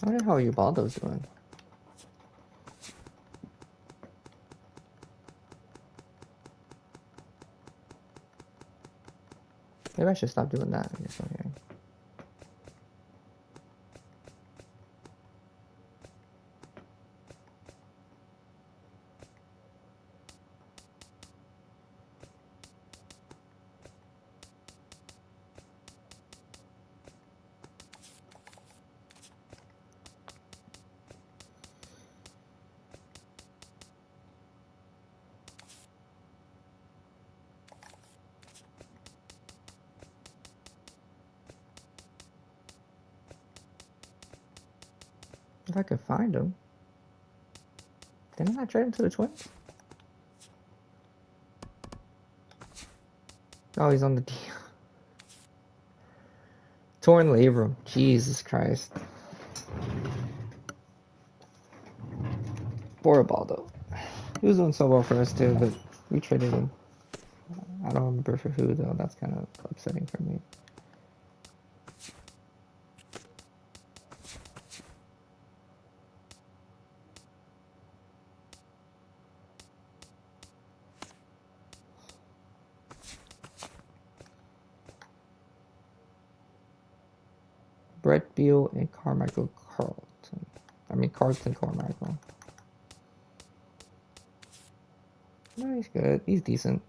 I wonder how Ubaldo's doing. Maybe I should stop doing that. I guess okay. If I could find him. Didn't I trade him to the Twins? Oh, he's on the deal. Torn labrum. Jesus Christ. Poor Ubaldo. He was doing so well for us too, but we traded him. I don't remember for who though. That's kind of upsetting for me. Brett Beal and Carmichael Carlton. I mean Carlton Carmichael. No, he's good. He's decent.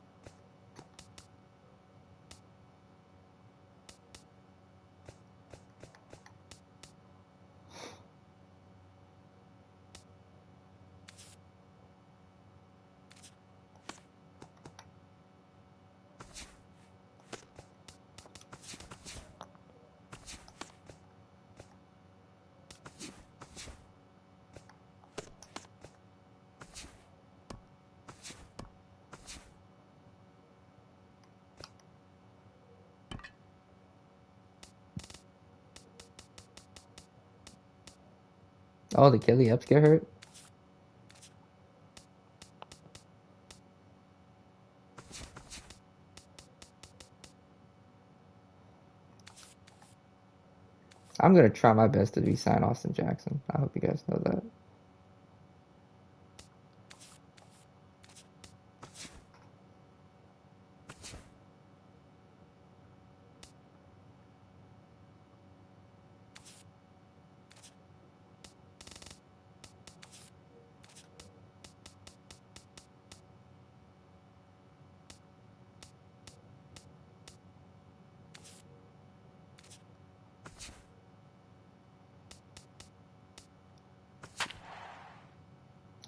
Oh, did Kelly Epps get hurt? I'm gonna try my best to re-sign Austin Jackson. I hope you guys know that.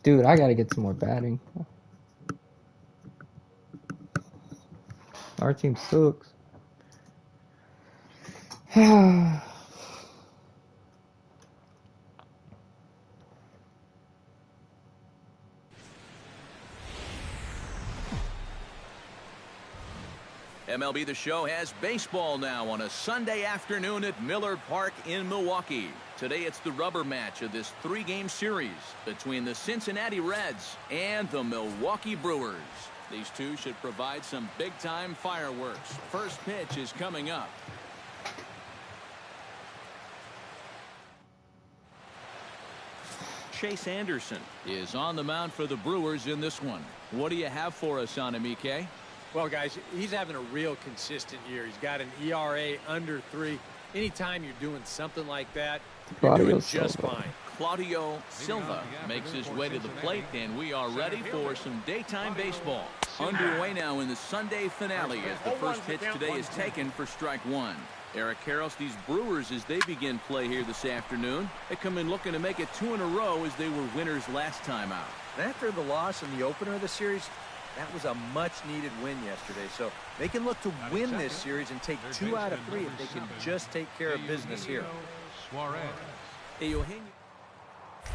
Dude, I gotta get some more batting. Our team sucks. MLB The Show has baseball now on a Sunday afternoon at Miller Park in Milwaukee. Today it's the rubber match of this three-game series between the Cincinnati Reds and the Milwaukee Brewers. These two should provide some big-time fireworks. First pitch is coming up. Chase Anderson is on the mound for the Brewers in this one. What do you have for us on him, EK? Well, guys, he's having a real consistent year. He's got an ERA under 3. Anytime you're doing something like that, you're doing just fine. Claudio Silva makes his way to the plate, and we are ready for some daytime baseball. Underway now in the Sunday finale as the first pitch today is taken for strike one. Eric Karros, these Brewers, as they begin play here this afternoon, they come in looking to make it 2 in a row as they were winners last time out. After the loss in the opener of the series, that was a much-needed win yesterday. So they can look to win this series and take 2 out of 3 if they can just take care of business here.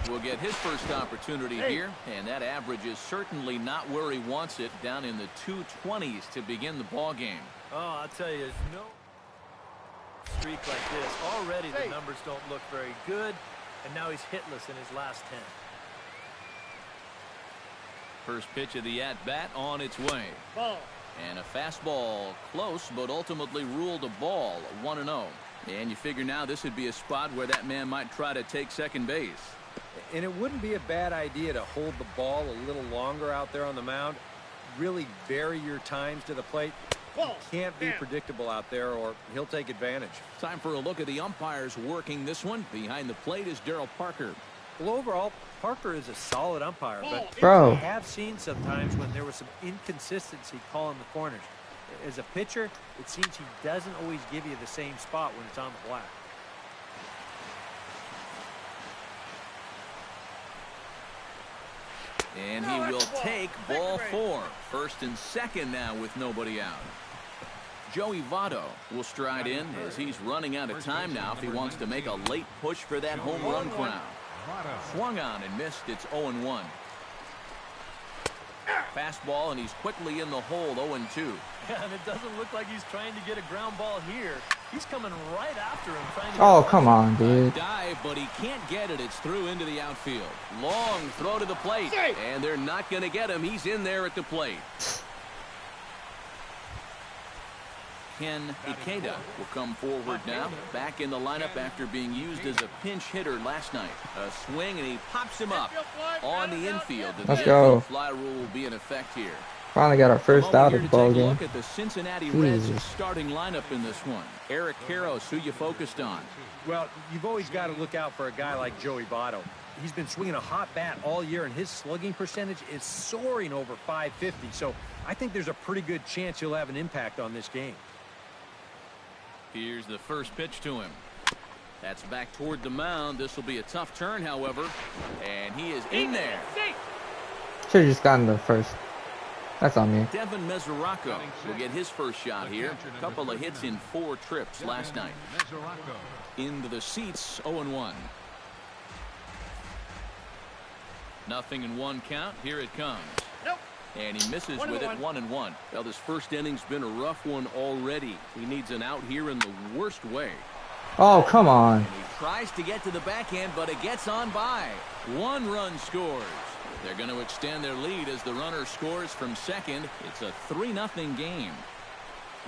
Will get his first opportunity here, and that average is certainly not where he wants it, down in the 220s to begin the ball game. Oh, I'll tell you, there's no streak like this. Already the numbers don't look very good, and now he's hitless in his last 10. First pitch of the at-bat on its way. Ball. And a fastball close, but ultimately ruled a ball, 1-0. And you figure now this would be a spot where that man might try to take second base. And it wouldn't be a bad idea to hold the ball a little longer out there on the mound. Really vary your times to the plate. You can't be predictable out there or he'll take advantage. Time for a look at the umpires working this one. Behind the plate is Darryl Parker. Well, overall, Parker is a solid umpire, but Bro. I have seen sometimes when there was some inconsistency calling the corners. As a pitcher, it seems he doesn't always give you the same spot when it's on the black. And he will take ball 4. First and second now with nobody out. Joey Votto will stride in as he's running out of time now if he wants to make a late push for that home run crown. Swung on and missed. It's 0-1. Fastball, and he's quickly in the hole, 0-2. Yeah, and it doesn't look like he's trying to get a ground ball here. He's coming right after him. Trying to Oh, come on, dude. Dive, but he can't get it. It's through into the outfield. Long throw to the plate, and they're not going to get him. He's in there at the plate. Ken Ikeda will come forward now, back in the lineup after being used as a pinch hitter last night. A swing, and he pops him up on the infield. Let's go. Fly rule will be in effect here. Finally got our first out of the ball game. Look at the Cincinnati Reds starting lineup in this one. Eric Karros, who you focused on. Well, you've always got to look out for a guy like Joey Votto. He's been swinging a hot bat all year, and his slugging percentage is soaring over 550. So I think there's a pretty good chance he'll have an impact on this game. Here's the first pitch to him. That's back toward the mound. This will be a tough turn, however. And he is in there. Should have just gotten the first. That's on me. Devin Mesoraco will get his first shot here. A couple of hits in 4 trips last night. Into the seats, 0-1. Nothing in 1 count. Here it comes. And he misses with it, 1-1. Well, this first inning's been a rough one already. He needs an out here in the worst way. Oh, come on. And he tries to get to the backhand, but it gets on by. 1 run scores. They're going to extend their lead as the runner scores from second. It's a 3-0 game.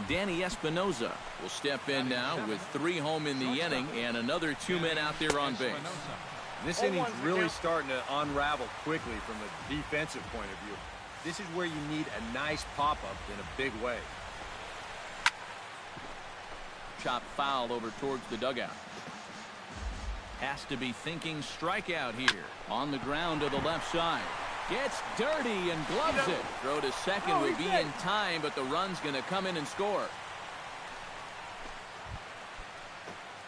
Danny Espinoza will step in now with 3 home in the inning and another 2 men out there on base. This inning's really starting to unravel quickly from a defensive point of view. This is where you need a nice pop-up in a big way. Chop foul over towards the dugout. Has to be thinking strikeout here. On the ground to the left side. Gets dirty and gloves it. Throw to second would be in time, but the run's going to come in and score.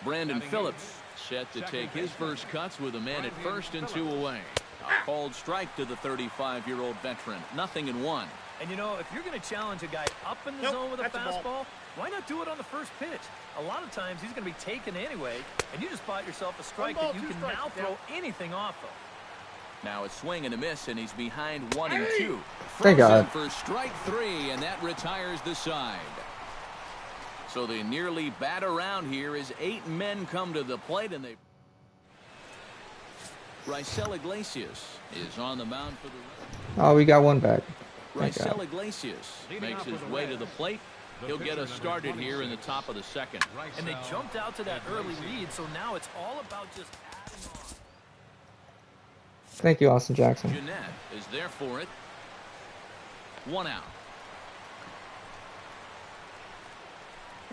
Brandon Phillips set to take his first cuts with a man at first and 2 away. A called strike to the 35-year-old veteran. 0-1. And, you know, if you're going to challenge a guy up in the zone with a fastball, why not do it on the first pitch? A lot of times he's going to be taken anyway, and you just bought yourself a strike that you can now throw anything off of. Now a swing and a miss, and he's behind 1-2. Thank God. For strike 3, and that retires the side. So they nearly bat around here as 8 men come to the plate, and they... Raisel Iglesias is on the mound for the... Oh, we got 1 back. Raisel Iglesias makes his way to the plate. He'll get us started here in the top of the second. And they jumped out to that early lead, so now it's all about just adding on. Thank you, Austin Jackson. Jeanette is there for it. 1 out.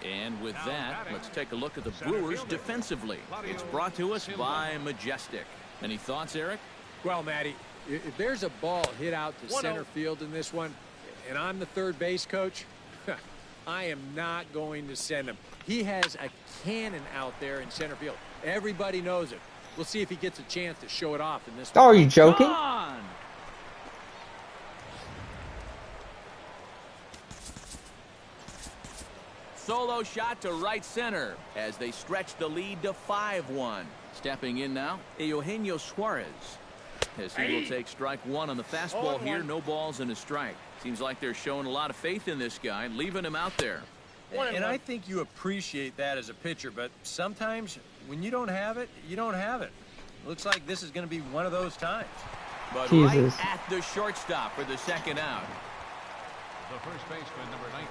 And with that, let's take a look at the Brewers defensively. It's brought to us by Majestic. Any thoughts, Eric? Well, Matty, if there's a ball hit out to center field in this one, and I'm the third base coach, I am not going to send him. He has a cannon out there in center field. Everybody knows it. We'll see if he gets a chance to show it off in this one. Oh, are you joking? On. Solo shot to right center as they stretch the lead to 5-1. Stepping in now, Eugenio Suarez. As he will take strike 1 on the fastball here. No balls and a strike. Seems like they're showing a lot of faith in this guy, leaving him out there. And I think you appreciate that as a pitcher, but sometimes when you don't have it, you don't have it. Looks like this is going to be one of those times. But Jesus. right at the shortstop for the second out. The first baseman, number 19,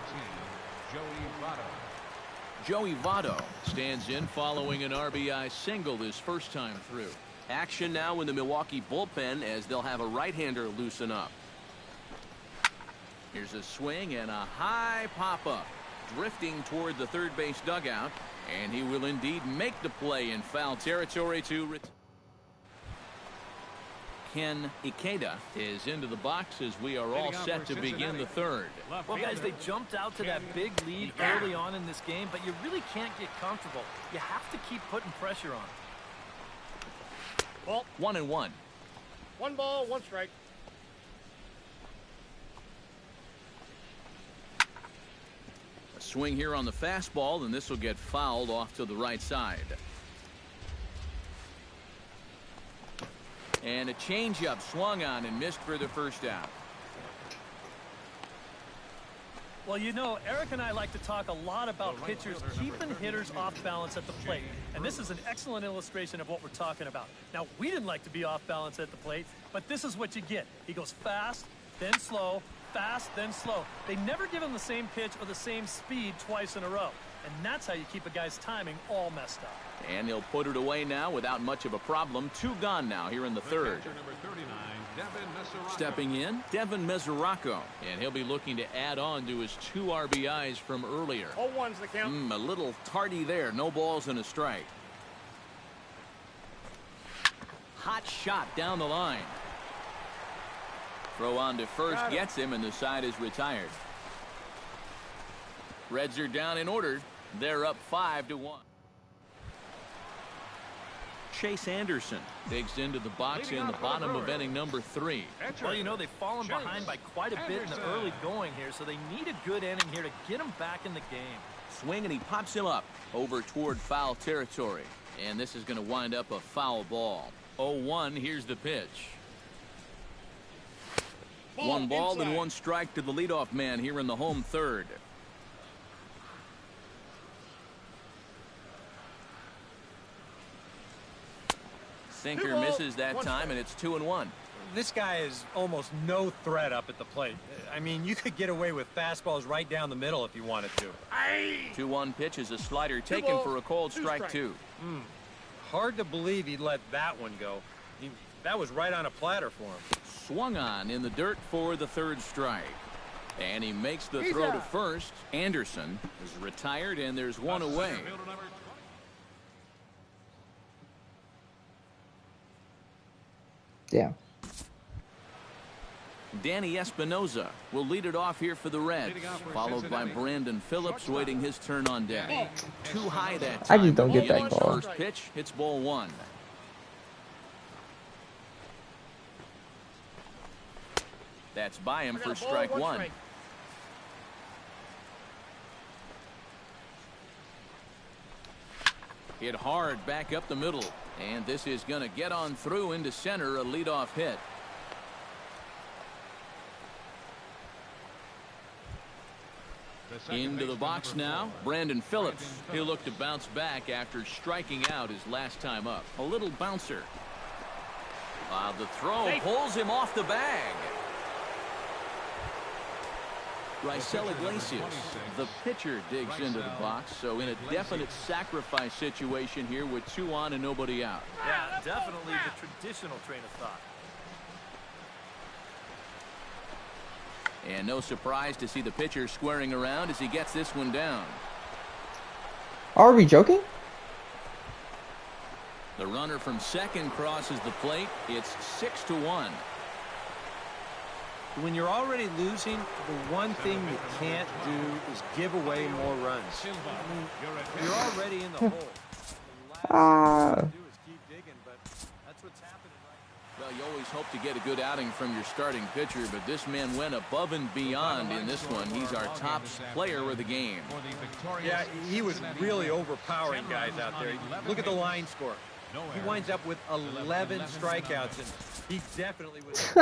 Joey Votto. Joey Votto stands in following an RBI single his first time through. Action now in the Milwaukee bullpen as they'll have a right-hander loosen up. Here's a swing and a high pop-up. Drifting toward the third base dugout. And he will indeed make the play in foul territory to Ken Ikeda is into the box as we are all set to begin the third. Well, guys, they jumped out to that big lead early on in this game, but you really can't get comfortable. You have to keep putting pressure on. Ball. 1-1. 1 ball, 1 strike. A swing here on the fastball, and this will get fouled off to the right side. And a changeup swung on and missed for the first out. Well, you know, Eric and I like to talk a lot about pitchers keeping hitters off balance at the plate. And this is an excellent illustration of what we're talking about. Now, we didn't like to be off balance at the plate, but this is what you get. He goes fast, then slow, fast, then slow. They never give him the same pitch or the same speed twice in a row. And that's how you keep a guy's timing all messed up. And he'll put it away now without much of a problem. 2 gone now here in the third. Stepping in, Devin Mesoraco. And he'll be looking to add on to his 2 RBIs from earlier. 0-1's the count. A little tardy there. No balls and a strike. Hot shot down the line. Throw on to first gets him, and the side is retired. Reds are down in order. They're up 5-1. Chase Anderson digs into the box in the bottom of inning number 3. Well, you know, they've fallen behind by quite a bit in the early going here, so they need a good inning here to get them back in the game. Swing, and he pops him up over toward foul territory. And this is going to wind up a foul ball. 0-1, here's the pitch. 1 ball and 1 strike to the leadoff man here in the home third. Sinker misses that time, and it's 2-1. This guy is almost no threat up at the plate. I mean, you could get away with fastballs right down the middle if you wanted to. 2-1 pitch is a slider taken for a cold strike 2. Hard to believe he'd let that one go. That was right on a platter for him. Swung on in the dirt for the third strike. And he makes the throw to first. Anderson is retired, and there's 1 away. Yeah. Danny Espinoza will lead it off here for the Reds, followed by Brandon Phillips waiting his turn on deck. Too high that time. I just don't get that ball. First pitch, it's ball 1. That's by him for strike 1. Hit hard back up the middle, and this is going to get on through into center, a leadoff hit. Into the box now, Brandon Phillips. He'll look to bounce back after striking out his last time up. A little bouncer. The throw pulls him off the bag. Raisel Iglesias, the pitcher, digs into the box, so in a definite sacrifice situation here with 2 on and nobody out. Yeah, definitely the traditional train of thought. And no surprise to see the pitcher squaring around as he gets this one down. Are we joking? The runner from second crosses the plate. It's 6-1. When you're already losing, the one thing you can't do is give away more runs. I mean, you're already in the hole. The last thing you do is keep digging, but that's what's happening right now. Well, you always hope to get a good outing from your starting pitcher, but this man went above and beyond in this one. He's our top player of the game. Yeah, he was really overpowering guys out there. Look at the line score. He winds up with 11 strikeouts, and he definitely was.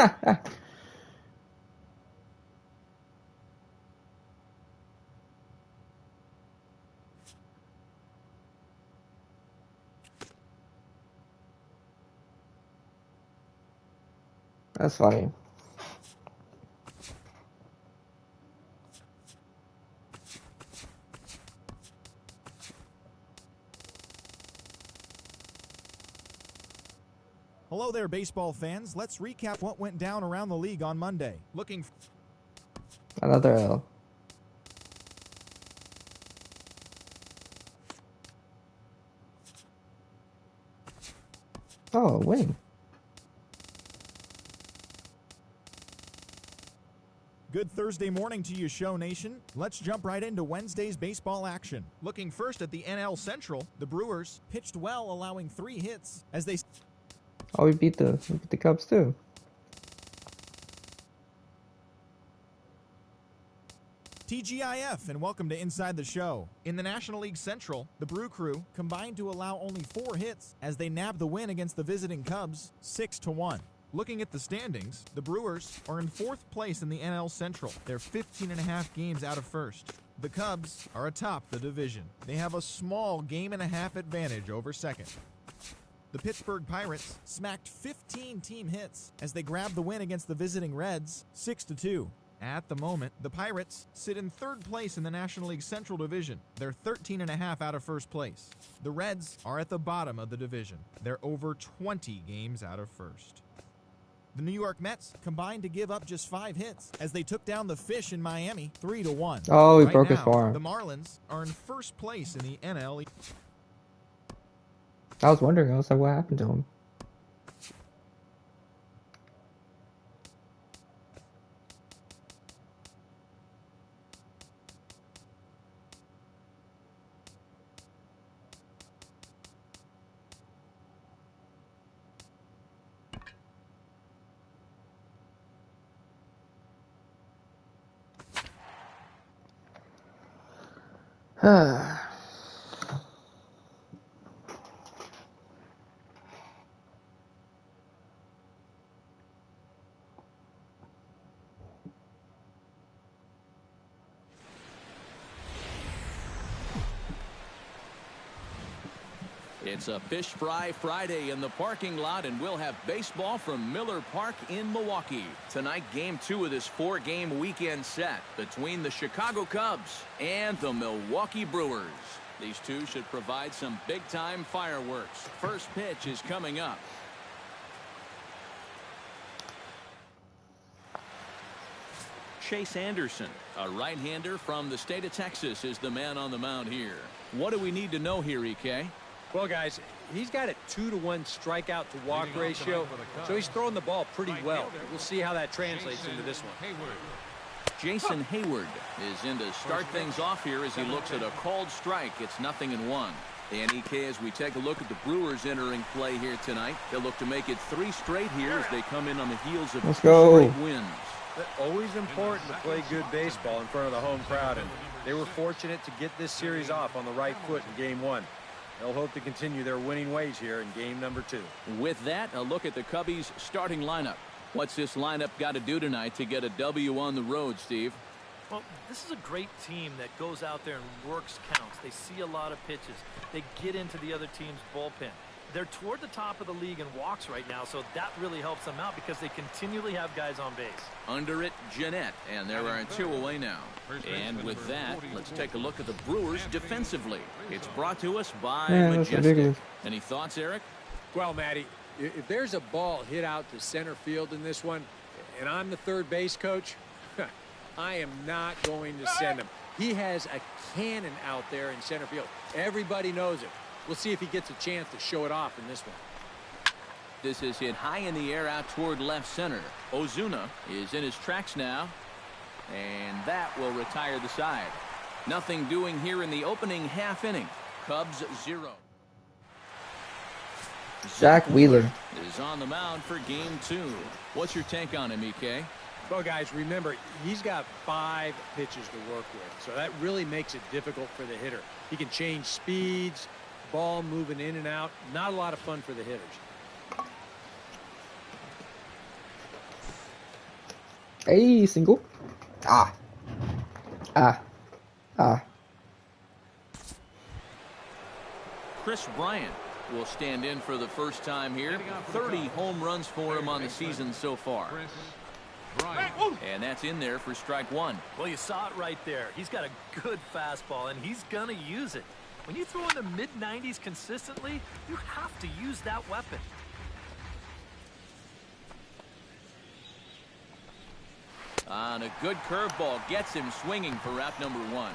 That's funny. Hello there, baseball fans. Let's recap what went down around the league on Monday. Another L. Oh, win. Good Thursday morning to you, Show Nation. Let's jump right into Wednesday's baseball action. Looking first at the NL Central, the Brewers pitched well, allowing 3 hits as they... Oh, we beat the Cubs too. TGIF, and welcome to Inside the Show. In the National League Central, the Brew Crew combined to allow only 4 hits as they nabbed the win against the visiting Cubs 6-1. Looking at the standings, the Brewers are in 4th place in the NL Central. They're 15.5 games out of first. The Cubs are atop the division. They have a small game-and-a-half advantage over second. The Pittsburgh Pirates smacked 15 team hits as they grabbed the win against the visiting Reds 6-2. At the moment, the Pirates sit in 3rd place in the National League Central Division. They're 13.5 out of first place. The Reds are at the bottom of the division. They're over 20 games out of first. The New York Mets combined to give up just 5 hits as they took down the Fish in Miami 3-1. Oh, he Right broke his now, forearm. the Marlins are in 1st place in the NL. I was wondering, I was like, what happened to him? It's a Fish Fry Friday in the parking lot, and we'll have baseball from Miller Park in Milwaukee. Tonight, Game 2 of this 4-game weekend set between the Chicago Cubs and the Milwaukee Brewers. These two should provide some big-time fireworks. First pitch is coming up. Chase Anderson, a right-hander from the state of Texas, is the man on the mound here. What do we need to know here, EK? Well, guys, he's got a 2-to-1 strikeout to walk ratio, so he's throwing the ball pretty well. We'll see how that translates into this one. Jason Hayward is in to start things off here as he looks at a called strike. It's 0-1. And EK, as we take a look at the Brewers entering play here tonight, they'll look to make it 3 straight here as they come in on the heels of 2 straight wins. Always important to play good baseball in front of the home crowd, and they were fortunate to get this series off on the right foot in Game 1. They'll hope to continue their winning ways here in game number 2. With that, a look at the Cubbies' starting lineup. What's this lineup got to do tonight to get a W on the road, Steve? Well, this is a great team that goes out there and works counts. They see a lot of pitches. They get into the other team's bullpen. They're toward the top of the league in walks right now, so that really helps them out because they continually have guys on base. Under it, Jeanette, and there are 2 away now. And with that, let's take a look at the Brewers defensively. It's brought to us by Majestic. Any thoughts, Eric? Well, Matty, if there's a ball hit out to center field in this one, and I'm the third base coach, I am not going to send him. He has a cannon out there in center field. Everybody knows it. We'll see if he gets a chance to show it off in this one. This is hit high in the air out toward left center. Ozuna is in his tracks now, and that will retire the side. Nothing doing here in the opening half inning. Cubs 0. Zach Wheeler is on the mound for game 2. What's your take on him, EK? Well, guys, remember, he's got 5 pitches to work with, so that really makes it difficult for the hitter. He can change speeds, ball moving in and out. Not a lot of fun for the hitters. Hey, single. Ah. Chris Bryant will stand in for the first time here. 30 home runs for him on the season so far. And that's in there for strike 1. Well, you saw it right there. He's got a good fastball, and he's going to use it. When you throw in the mid-90s consistently, you have to use that weapon. On a good curveball, gets him swinging for out number 1.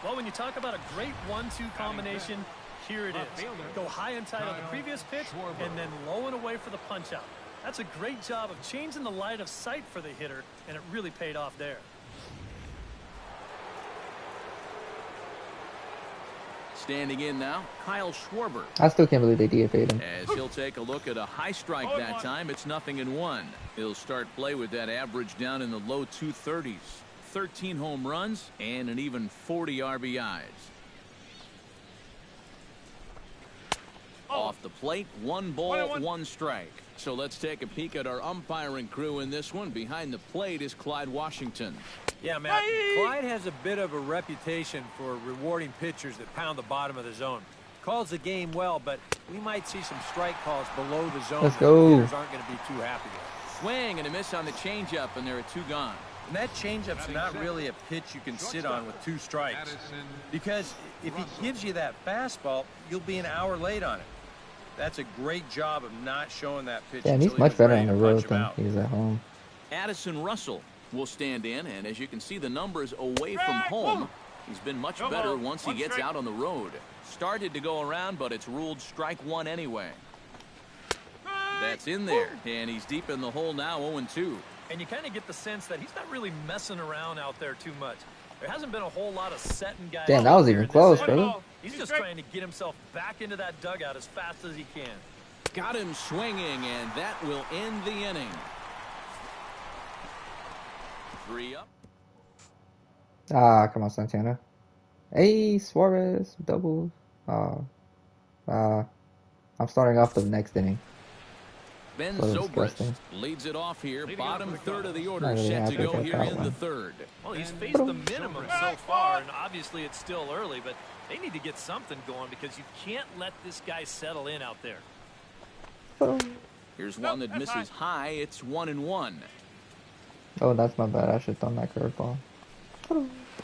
Well, when you talk about a great 1-2 combination, here it is. Go high and tight on the previous pitch, and then low and away for the punch-out. That's a great job of changing the line of sight for the hitter, and it really paid off there. Standing in now, Kyle Schwarber. I still can't believe they DFA'd him. As he'll take a look at a high strike that time, it's 0-1. He'll start play with that average down in the low 230s. 13 home runs and an even 40 RBIs. Off the plate, 1 ball, 1 strike. So let's take a peek at our umpiring crew in this one. Behind the plate is Clyde Washington. Yeah, Matt, Clyde has a bit of a reputation for rewarding pitchers that pound the bottom of the zone. Calls the game well, but we might see some strike calls below the zone. Let's go. The hitters aren't going to be too happy with. Swing and a miss on the changeup, and there are 2 gone. And that changeup's not really a pitch you can sit on with 2 strikes. Because if he gives you that fastball, you'll be an hour late on it. That's a great job of not showing that pitch. Yeah, and he's much better on the road than he's at home. Addison Russell will stand in, and as you can see the numbers away from home, he's been much better once he gets out on the road. Started to go around, but it's ruled strike 1 anyway. That's in there, and he's deep in the hole now, 0-2. And you kind of get the sense that he's not really messing around out there too much. There hasn't been a whole lot of setting guys. Damn, that was even close, brother. He's just trying to get himself back into that dugout as fast as he can. Got him swinging, and that will end the inning. 3 up. Ah, come on, Santana. Hey, Suarez, double. I'm starting off the next inning. Ben So Zobrist disgusting. leads it off here. Bottom third of the order Not really set to happy go with here that in the one. 3rd. Well, he's faced the minimum so far, and obviously it's still early, but they need to get something going because you can't let this guy settle in out there. Here's one that misses high. It's 1-1. Oh, that's my bad. I should have thrown that curveball.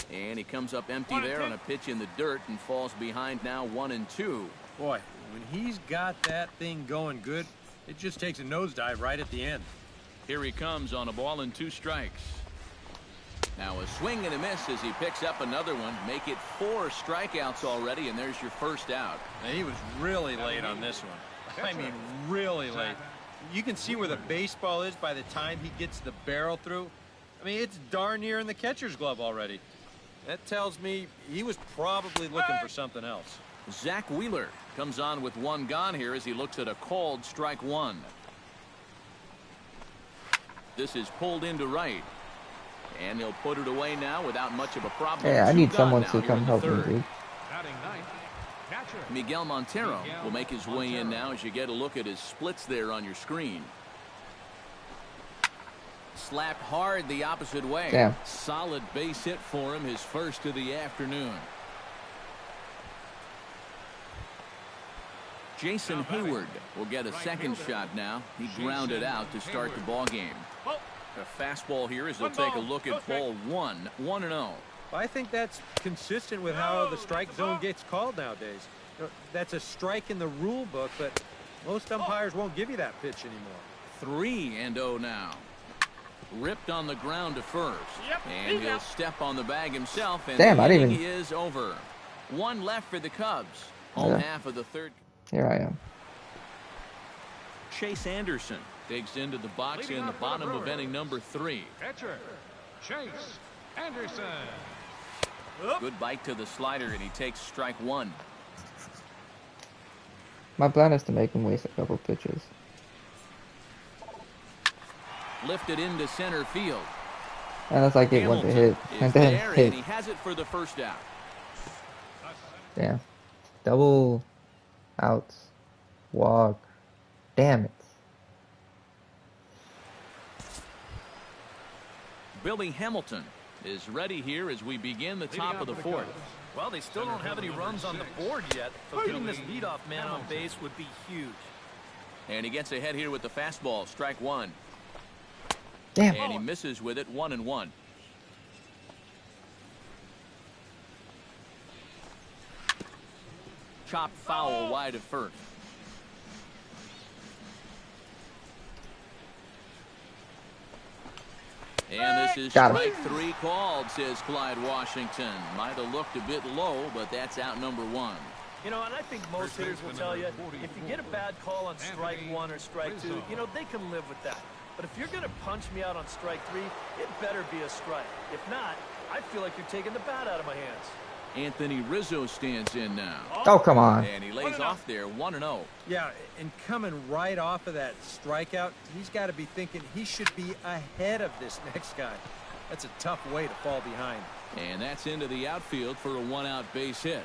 And he comes up empty there on a pitch in the dirt and falls behind now 1-2. Boy, when he's got that thing going good, it just takes a nosedive right at the end. Here he comes on a ball and 2 strikes. Now a swing and a miss as he picks up another one. Make it 4 strikeouts already, and there's your first out. And he was really late on this one. I mean, really late. You can see where the baseball is by the time he gets the barrel through. I mean, it's darn near in the catcher's glove already. That tells me he was probably looking for something else. Zach Wheeler comes on with 1 gone here as he looks at a called strike 1. This is pulled into right. And he'll put it away now without much of a problem. Hey, I 2 need gone someone now to here come in the help me, 3rd. dude. Miguel Montero will make his way in now as you get a look at his splits there on your screen. Slapped hard the opposite way. Damn. Solid base hit for him, his first of the afternoon. Jason Hayward will get a second shot now. He grounded out to start the ball game. A fastball here as they'll take a look at ball 1, 1-0. I think that's consistent with how the strike zone gets called nowadays. You know, that's a strike in the rule book, but most umpires won't give you that pitch anymore. 3-0 now. Ripped on the ground to first. And he'll step on the bag himself. And Damn, the I didn't inning even... is over. 1 left for the Cubs. Home half of the 3rd. Here I am. Chase Anderson digs into the box in the bottom of inning number 3. Catcher, Chase Anderson. Good bite to the slider, and he takes strike 1. My plan is to make him waste a couple pitches. Lifted into center field. And that's like it went to Hamilton hit. is And then there, hit. and he has it for the first out. Damn. Double outs. Walk. Damn it. Billy Hamilton is ready here as we begin the top of the 4th. Well, they still don't have any runs on the board yet, so getting this leadoff man on base would be huge. And he gets ahead here with the fastball, strike 1. Damn. And he misses with it, 1-1. Chopped foul wide of first. And this is Got him. strike 3 called, says Clyde Washington. Might have looked a bit low, but that's out number 1. You know, and I think most hitters will tell you, if you get a bad call on strike 1 or strike 2, you know, they can live with that. But if you're going to punch me out on strike 3, it better be a strike. If not, I feel like you're taking the bat out of my hands. Anthony Rizzo stands in now. Oh, come on. And he lays off there, 1-0. Yeah, and coming right off of that strikeout, he's got to be thinking he should be ahead of this next guy. That's a tough way to fall behind. And that's into the outfield for a 1-out base hit.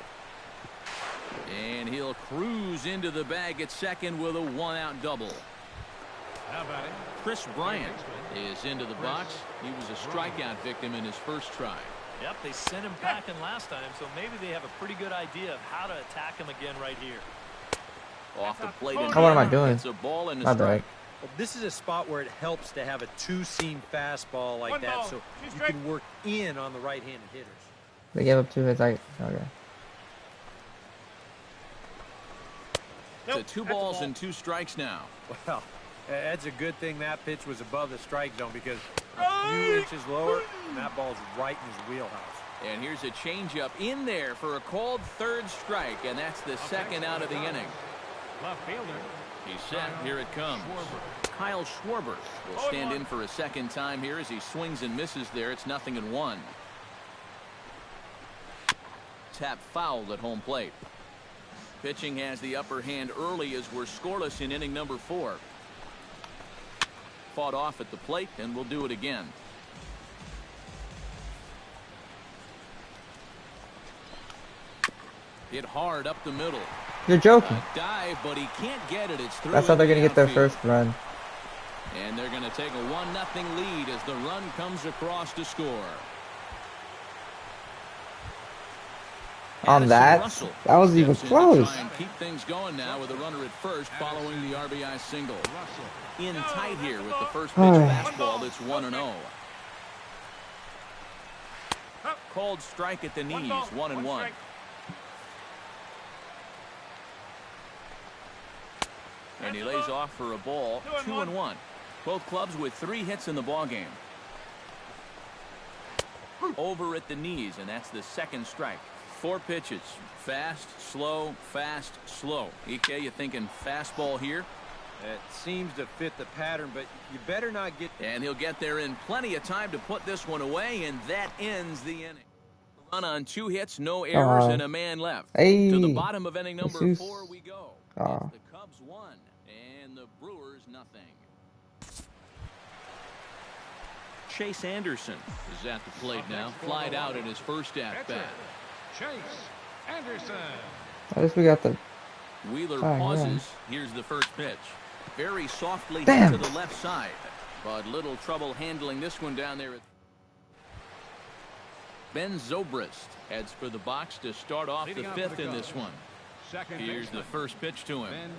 And he'll cruise into the bag at second with a 1-out double. How about it? Chris Bryant is into the box. He was a strikeout victim in his first try. Yep, they sent him packing last time, so maybe they have a pretty good idea of how to attack him again right here. Off the plate. Oh, what am I doing? It's a ball and a My strike. bad. Well, this is a spot where it helps to have a two-seam fastball like that, so you can work in on the right-handed hitters. They gave up 2 hits. Okay. So 2 balls and 2 strikes now. Well, that's a good thing that pitch was above the strike zone, because a few inches lower, and that ball's right in his wheelhouse. And here's a changeup in there for a called 3rd strike, and that's the 2nd out of the inning. Left fielder. He's set. Here it comes. Kyle Schwarber will stand in for a 2nd time here as he swings and misses there. It's 0-1. Tap fouled at home plate. Pitching has the upper hand early as we're scoreless in inning number 4. Fought off at the plate, and we'll do it again. Hit hard up the middle. You're joking. A dive, but he can't get it. It's through. That's how they're going to get their outfield. first run. And they're going to take a 1-0 lead as the run comes across to score. On Addison that, Russell that was even steps in to close. try and keep things going now with a runner at first following the RBI single. In tight here with the first pitch fastball that's 1-0. Called strike at the knees, 1-1. And he lays off for a ball, 2-1. Both clubs with 3 hits in the ballgame. Over at the knees, and that's the 2nd strike. 4 pitches. Fast, slow, fast, slow. EK, you thinking fastball here? It seems to fit the pattern, but you better not get... And he'll get there in plenty of time to put this one away, and that ends the inning. Run on 2 hits, no errors, and a man left. Hey, to the bottom of inning number Jesus. 4 we go. Oh. It's the Cubs 1, and the Brewers nothing. Chase Anderson is at the plate now. Flied out in his first at-bat. Chase Anderson. At least we got the... Wheeler Fine, pauses. yeah. Here's the first pitch. Very softly Damn. to the left side. But little trouble handling this one down there. Ben Zobrist heads for the box to start off Leading the off 5th the in Cubs. this one. Second Here's the baseman, first pitch to him. Ben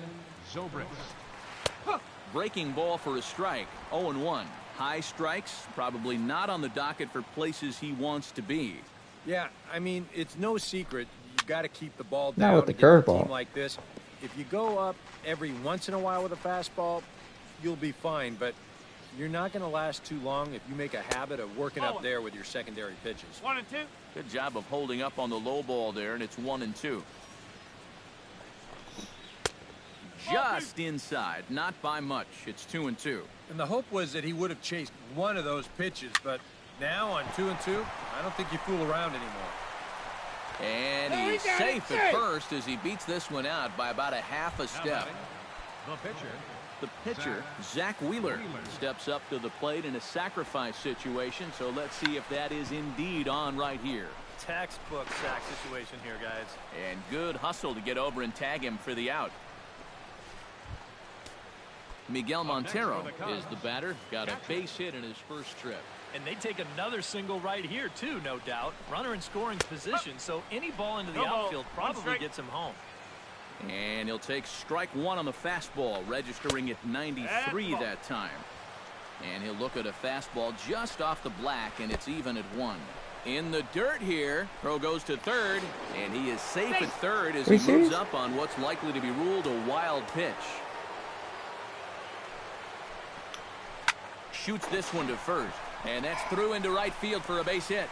Zobrist. Breaking ball for a strike. 0-1. High strikes, probably not on the docket for places he wants to be. Yeah, I mean, it's no secret. You got to keep the ball Not down with the against a curveball. team like this. If you go up every once in a while with a fastball, you'll be fine. But you're not going to last too long if you make a habit of working up there with your secondary pitches. 1 and 2. Good job of holding up on the low ball there, and it's 1-2. Just inside, not by much. It's 2-2. And the hope was that he would have chased one of those pitches, but now on 2-2, I don't think you fool around anymore. And he's safe at first as he beats this one out by about a half a step. The pitcher. The pitcher, Zach Wheeler, steps up to the plate in a sacrifice situation, so let's see if that is indeed on right here. Textbook sack situation here, guys. And good hustle to get over and tag him for the out. Miguel Montero is the batter. Got a base hit in his first trip. And they take another single right here, too, no doubt. Runner in scoring position, so any ball into the outfield probably gets him home. And he'll take strike 1 on the fastball, registering at 93 that time. And he'll look at a fastball just off the black, and it's even at 1. In the dirt here, throw goes to third, and he is safe at third as he moves up on what's likely to be ruled a wild pitch. Shoots this one to first. And that's through into right field for a base hit.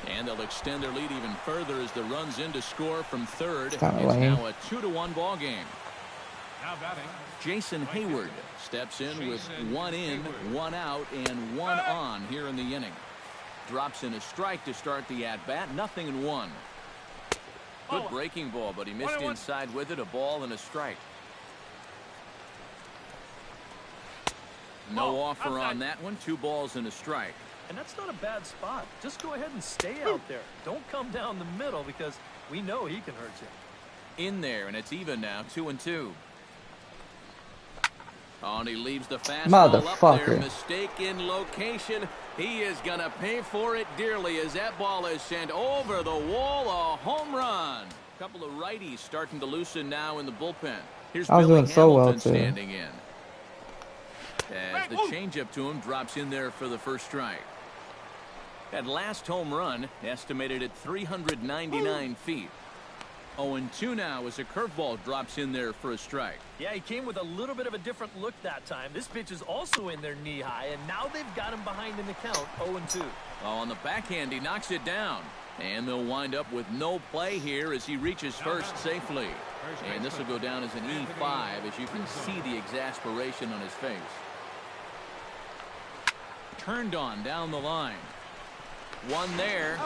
And they'll extend their lead even further as the run's in to score from third. It's now a 2-1 ball game. Now batting, Jason Hayward steps in with 1 in, 1 out, and 1 on here in the inning. Drops in a strike to start the at-bat. 0-1. Good breaking ball, but he missed inside with it. A ball and a strike. No offer on that one. 2 balls and a strike. And that's not a bad spot. Just go ahead and stay out there. Don't come down the middle because we know he can hurt you. In there, and it's even now. 2-2. Oh, and he leaves the fastball up there. Mistake in location. He is going to pay for it dearly as that ball is sent over the wall. A home run. A couple of righties starting to loosen now in the bullpen. Here's Billy Hamilton standing in. As the changeup to him drops in there for the first strike. That last home run estimated at 399 feet. 0-2 now as a curveball drops in there for a strike. Yeah, he came with a little bit of a different look that time. This pitch is also in there knee high, and now they've got him behind in the count. 0-2. Oh, on the backhand, he knocks it down. And they'll wind up with no play here as he reaches first safely. And this will go down as an E5 as you can see the exasperation on his face. Turned on down the line. One there.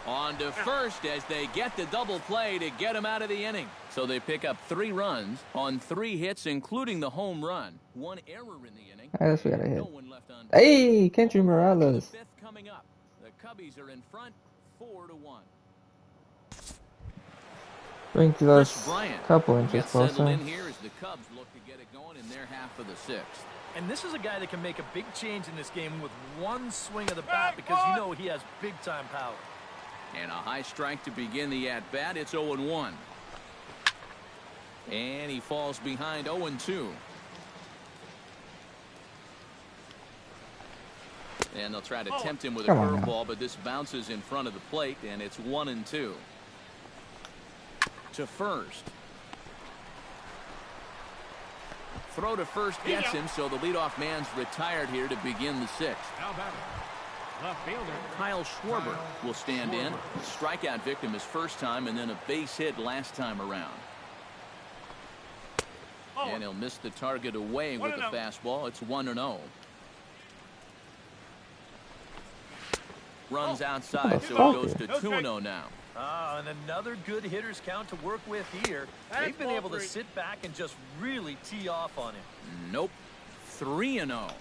On to first as they get the double play to get him out of the inning. So they pick up 3 runs on 3 hits, including the home run. 1 error in the inning. I guess we got a hit. Hey, Kendry Morales. 5th coming up. The Cubbies are in front, 4-1. Brings us a couple inches closer. In here as the Cubs look to get it going in their half of the 6th. And this is a guy that can make a big change in this game with one swing of the bat because you know he has big-time power. And a high strike to begin the at-bat. It's 0-1. And he falls behind 0-2. And they'll try to tempt him with a curveball, but this bounces in front of the plate, and it's 1-2. To first. Throw to first gets him, so the leadoff man's retired here to begin the 6th. now batting, left fielder Kyle Schwarber will stand in. Strikeout victim his first time, and then a base hit last time around. And he'll miss the target away with the fastball. It's 1-0. Runs outside, so it goes to 2-0 now. And another good hitter's count to work with here. They've been able to sit back and just really tee off on him. Nope. 3-0.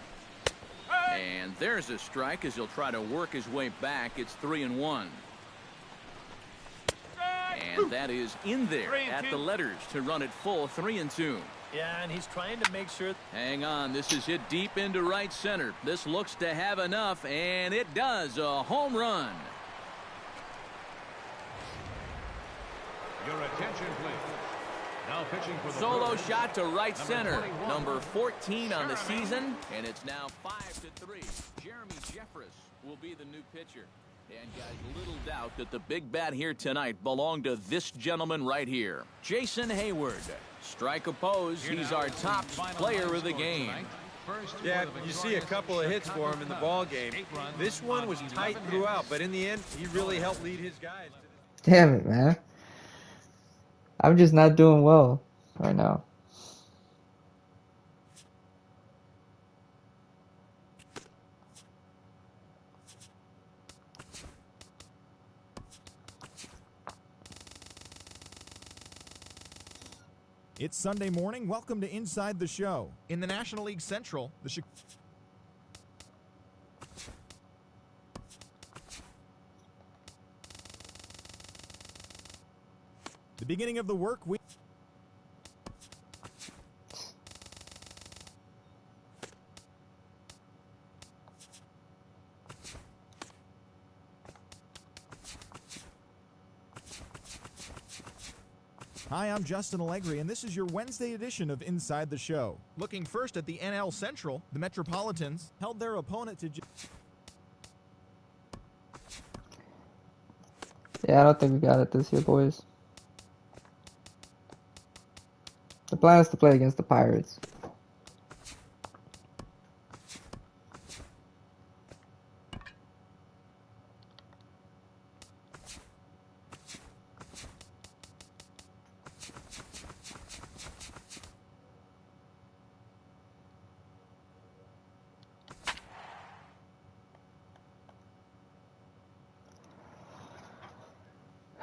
And there's a strike as he'll try to work his way back. It's 3-1. And that is in there at the letters to run it full. 3-2. Yeah, and he's trying to make sure. Hang on. This is hit deep into right center. This looks to have enough, and it does. A home run. Your attention, please. Now pitching for the Solo Brewers, shot to right center. 21. Number 14 on the season, and it's now 5-3. Jeremy Jeffress will be the new pitcher. And guys, little doubt that the big bat here tonight belonged to this gentleman right here, Jason Hayward. Strike opposed. He's our top player of the game. Yeah, you see a couple of hits for him in the ball game. This one was tight throughout, but in the end, he really helped lead his guys. Damn it, man. I'm just not doing well right now. It's Sunday morning. Welcome to Inside the Show. In the National League Central, the beginning of the work week. Hi, I'm Justin Allegri, and this is your Wednesday edition of Inside the Show. Looking first at the NL Central, the Metropolitans held their opponent to... Yeah, I don't think we got it this year, boys. The plan is to play against the Pirates.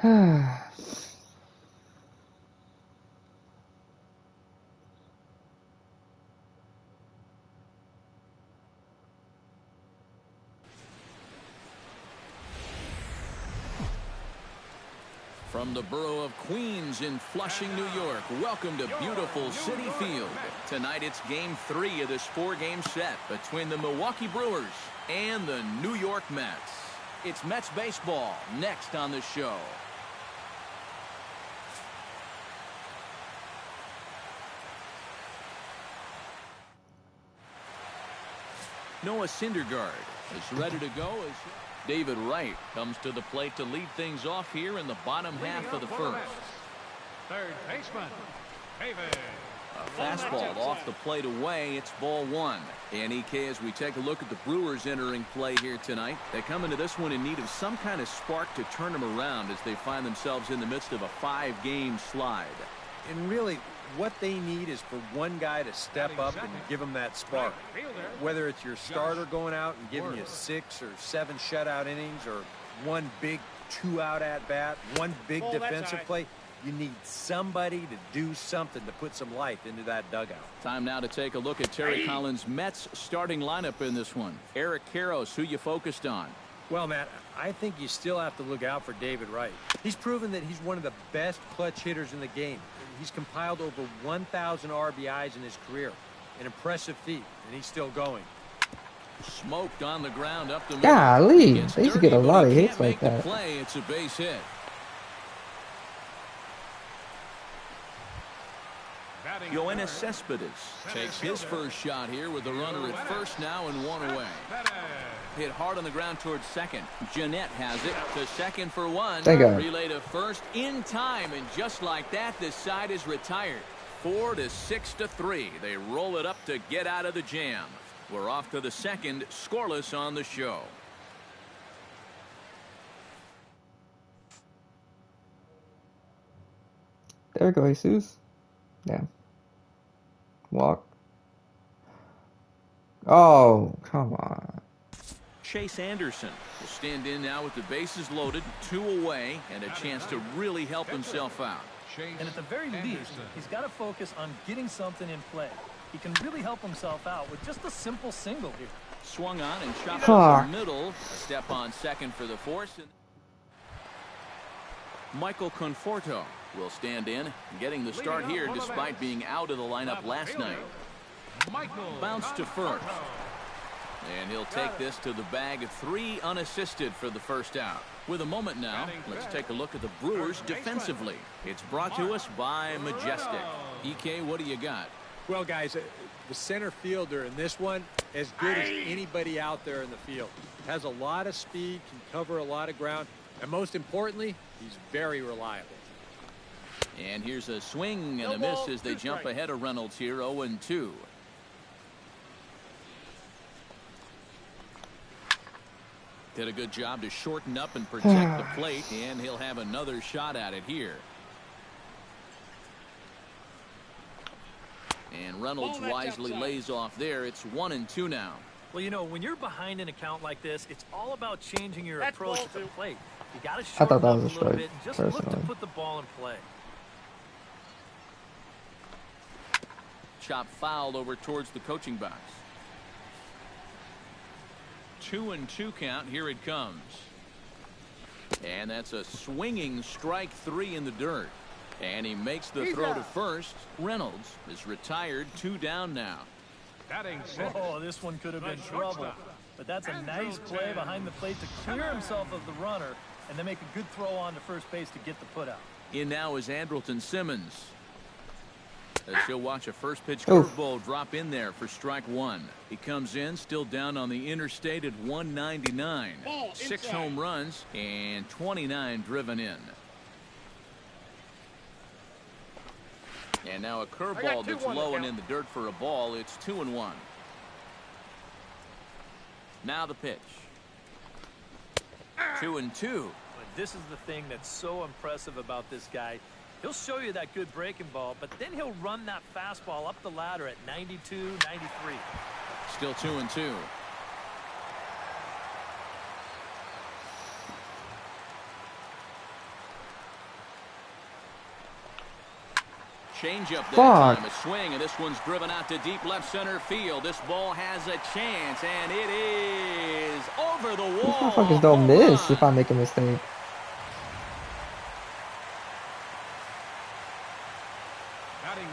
From the borough of Queens in Flushing, New York, welcome to beautiful Citi Field. Tonight it's Game 3 of this 4-game set between the Milwaukee Brewers and the New York Mets. It's Mets baseball next on the show. Noah Syndergaard is ready to go as David Wright comes to the plate to lead things off here in the bottom half of the first. Third baseman, David. A fastball off the plate away. It's ball one. And EK, as we take a look at the Brewers entering play here tonight, they come into this one in need of some kind of spark to turn them around as they find themselves in the midst of a 5-game slide. And really, what they need is for one guy to step up and give them that spark. Whether it's your starter going out and giving you 6 or 7 shutout innings, or one big 2-out at-bat, one big defensive play, you need somebody to do something to put some life into that dugout. Time now to take a look at Terry Collins' Mets starting lineup in this one. Eric Karros, who you focused on? Well, Matt, I think you still have to look out for David Wright. He's proven that he's one of the best clutch hitters in the game. He's compiled over 1,000 RBIs in his career. An impressive feat, and he's still going. Smoked on the ground up the middle. Golly, they used to get a lot of hits like that. Play. It's a base hit. Yoenis Cespedes takes his first shot here with the runner at first now and 1 away. Hit hard on the ground towards second. Jeanette has it to second for 1. Relay to first in time, and just like that, this side is retired. 4-6-3. They roll it up to get out of the jam. We're off to the second, scoreless on the show. There we go, Jesus. Damn. Walk. Oh, come on. Chase Anderson will stand in now with the bases loaded, 2 away, and a chance to really help himself out. And at the very least, he's got to focus on getting something in play. He can really help himself out with just a simple single here. Swung on and chopped up the middle. A step on second for the force. Michael Conforto will stand in, getting the start here despite being out of the lineup last night. Bounce to first. And he'll take this to the bag of 3 unassisted for the first out. With a moment now, let's take a look at the Brewers defensively. It's brought to us by Majestic. EK, what do you got? Well, guys, the center fielder in this one, as good as anybody out there in the field. Has a lot of speed, can cover a lot of ground, and most importantly, he's very reliable. And here's a swing and a miss as they jump ahead of Reynolds here, 0-2. Did a good job to shorten up and protect the plate, and he'll have another shot at it here. And Reynolds wisely lays off there. It's 1-2 now. Well, you know, when you're behind an account like this, it's all about changing your approach to the plate. You got to shorten up a little bit and just look to put the ball in play. Chop fouled over towards the coaching box. 2-2 count. Here it comes. And that's a swinging strike 3 in the dirt. And he makes the throw to first. Reynolds is retired, 2 down now. Oh, this one could have been trouble. But that's a nice play behind the plate to clear himself of the runner and then make a good throw on to first base to get the putout. In now is Andrelton Simmons. As he'll watch a first pitch curveball drop in there for strike 1. He comes in still down on the interstate at 199. 6 home runs and 29 driven in. And now a curveball that's low and in the dirt for a ball. It's 2-1. Now the pitch. 2-2. This is the thing that's so impressive about this guy. He'll show you that good breaking ball, but then he'll run that fastball up the ladder at 92, 93. Still 2-2. changeup that Fuck. time. A swing, and this one's driven out to deep left center field. This ball has a chance, and it is over the These wall. motherfuckers don't Home miss run. if I make a mistake.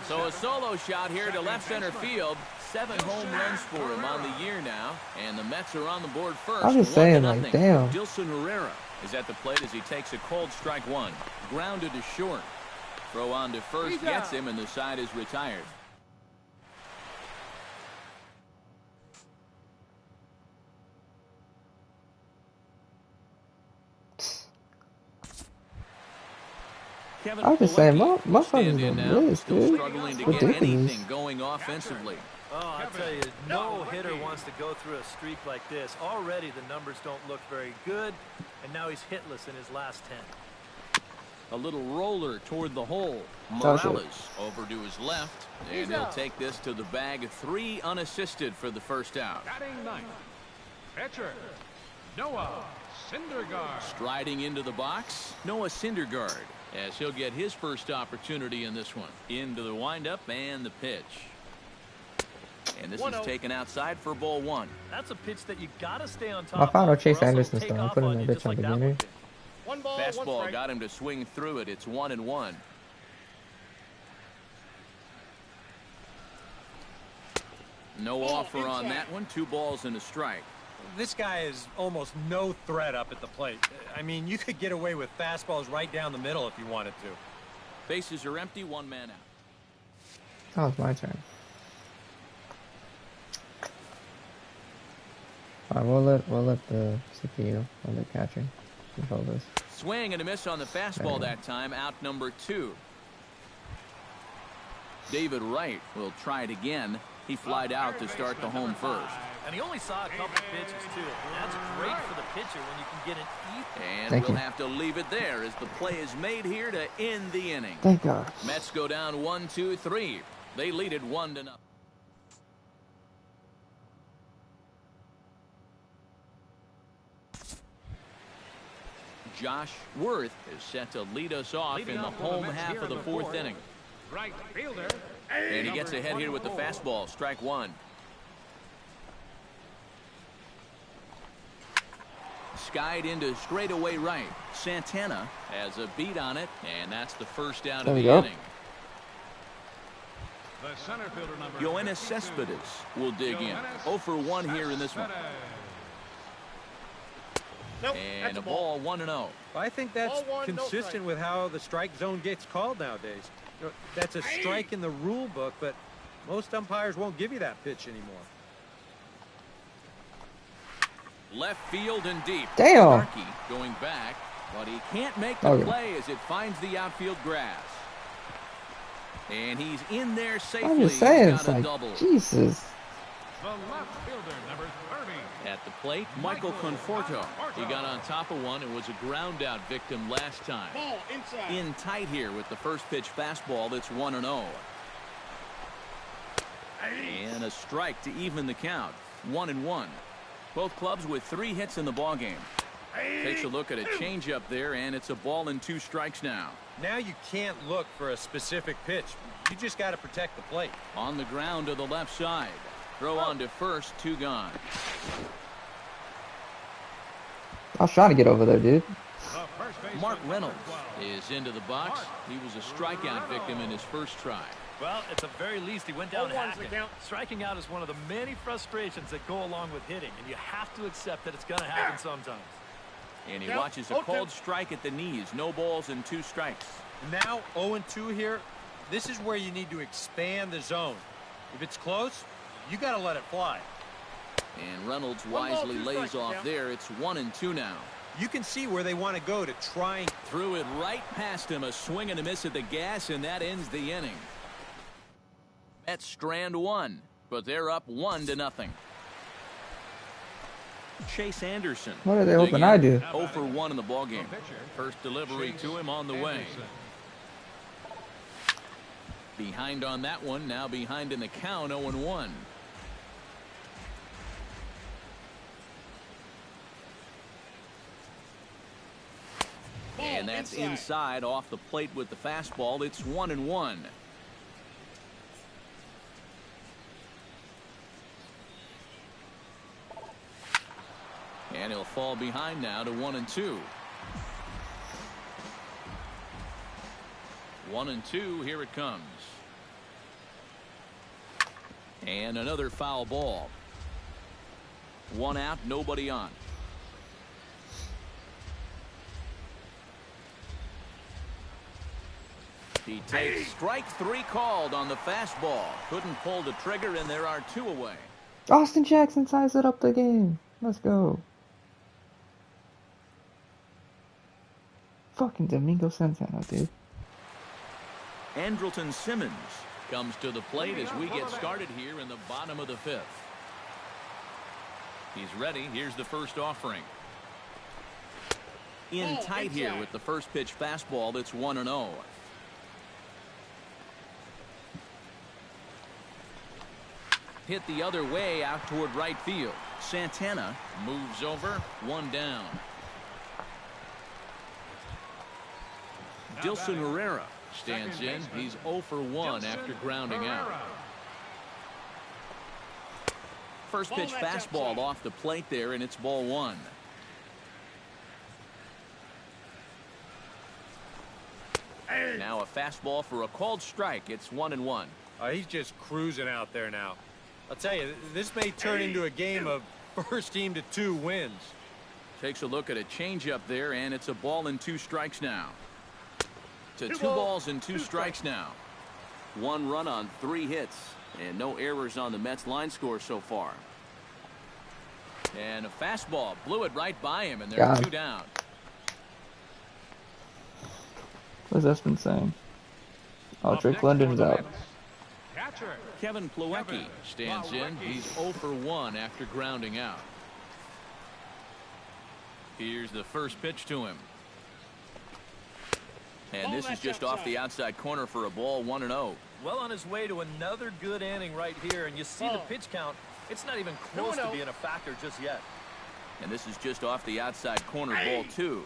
So a solo shot here to left center field. 7 home runs for him on the year now, and the Mets are on the board first. I'm just saying, like, 1-0. damn. Dilson Herrera is at the plate as he takes a cold strike one. Grounded to short. Throw on to first gets him, and the side is retired. Kevin, I was just saying, Milwaukee will motherfuckers stand in don't now, miss, still dude. struggling to It's get ridiculous. anything going offensively. Oh, I tell you, no hitter wants to go through a streak like this. Already the numbers don't look very good, and now he's hitless in his last 10. A little roller toward the hole. Toss it. Morales over to his left, and he'll take this to the bag. 3 unassisted for the first out. Batting ninth, pitcher, Noah Syndergaard. Striding into the box, Noah Syndergaard, as he'll get his first opportunity in this one. Into the windup and the pitch. And this is taken outside for ball 1. That's a pitch that you gotta stay on top My final of, or Chase else it'll Anderson take style. I'm off putting on that you bitch just on like the that one beginner. did. Fastball got him to swing through it. It's 1-1. No offer on that one. 2 balls and a strike. This guy is almost no threat up at the plate. I mean, you could get away with fastballs right down the middle if you wanted to. Bases are empty. 1 man out. Oh, it's my turn. Alright, we'll let the CPU or the catcher control this. Swing and a miss on the fastball that time. Out number 2. David Wright will try it again. He flied out to start the home first. And he only saw a couple pitches, too. That's great for the pitcher when you can get an And Thank we'll you. have to leave it there as the play is made here to end the inning. Thank God. Mets go down 1-2-3. They lead it 1-0. Josh Worth is set to lead us off in the home half of the 4th inning. Right fielder. And he gets ahead here with the fastball. Strike 1. Skied into straightaway right. Santana has a beat on it, and that's the first out There of we the go. inning. The center fielder number Yoenis Cespedes will dig in. 0 for 1 here in this one. And a ball 1-0. I think that's consistent with how the strike zone gets called nowadays. You know, that's a strike in the rule book, but most umpires won't give you that pitch anymore. Left field and deep. Damn. Starkey going back, but he can't make the Okay. play as it finds the outfield grass. And he's in there safely. I'm just saying, He's it's got a like, double. The Jesus. left fielder number 30. At the plate, Michael Conforto. He got on top of one and was a ground out victim last time. In tight here with the first pitch fastball. That's 1-0. And a strike to even the count. 1-1. Both clubs with 3 hits in the ballgame. Takes a look at a changeup there, and it's a ball and 2 strikes now. Now you can't look for a specific pitch. You just got to protect the plate. On the ground to the left side. Throw on to first, 2 gone. I was trying to get over there, dude. The first baseman, Mark number Reynolds 12. is into the box. He was a strikeout victim in his first try. Well, at the very least, he went down hacking. Striking out is one of the many frustrations that go along with hitting, and you have to accept that it's going to happen sometimes. And he watches a called strike at the knees. No balls and 2 strikes. Now 0-2 here. This is where you need to expand the zone. If it's close, you got to let it fly. And Reynolds wisely lays off there. It's 1-2 now. You can see where they want to go to try and Threw it right past him. A swing and a miss at the gas, and that ends the inning. Mets strand 1, but they're up 1-0. Chase Anderson. What are they hoping I do? 0 for 1 in the ballgame. First delivery to him on the way. Behind on that one. Now behind in the count. 0-1. And that's inside off the plate with the fastball. It's 1-1. And he'll fall behind now to 1-2. 1-2, here it comes. And another foul ball. 1 out, nobody on. He takes strike 3 called on the fastball. Couldn't pull the trigger, and there are 2 away. Austin Jackson ties it up the game. Let's go. Fucking Domingo Santana, dude. Andrelton Simmons comes to the plate as we get started here in the bottom of the 5th. He's ready. Here's the first offering. In tight here with the first pitch fastball. That's 1-0. Hit the other way out toward right field. Santana moves over. 1 down. Dilson Herrera stands in. He's 0 for 1 after grounding out. First pitch fastball off the plate there, and it's ball 1. Now a fastball for a called strike. It's 1-1. He's just cruising out there now. I'll tell you, this may turn into a game of first team to 2 wins. Takes a look at a changeup there, and it's a ball and 2 strikes now. To 2 balls and 2 strikes now. 1 run on 3 hits, and no errors on the Mets line score so far. And a fastball blew it right by him, and there are 2 down. What's that been saying? Oh, Drake London's out. Kevin Plawecki stands in. He's 0 for 1 after grounding out. Here's the first pitch to him. And this is just off the outside corner for a ball. 1-0. Well on his way to another good inning right here, and you see the pitch count. It's not even close to being a factor just yet. And this is just off the outside corner. Ball 2.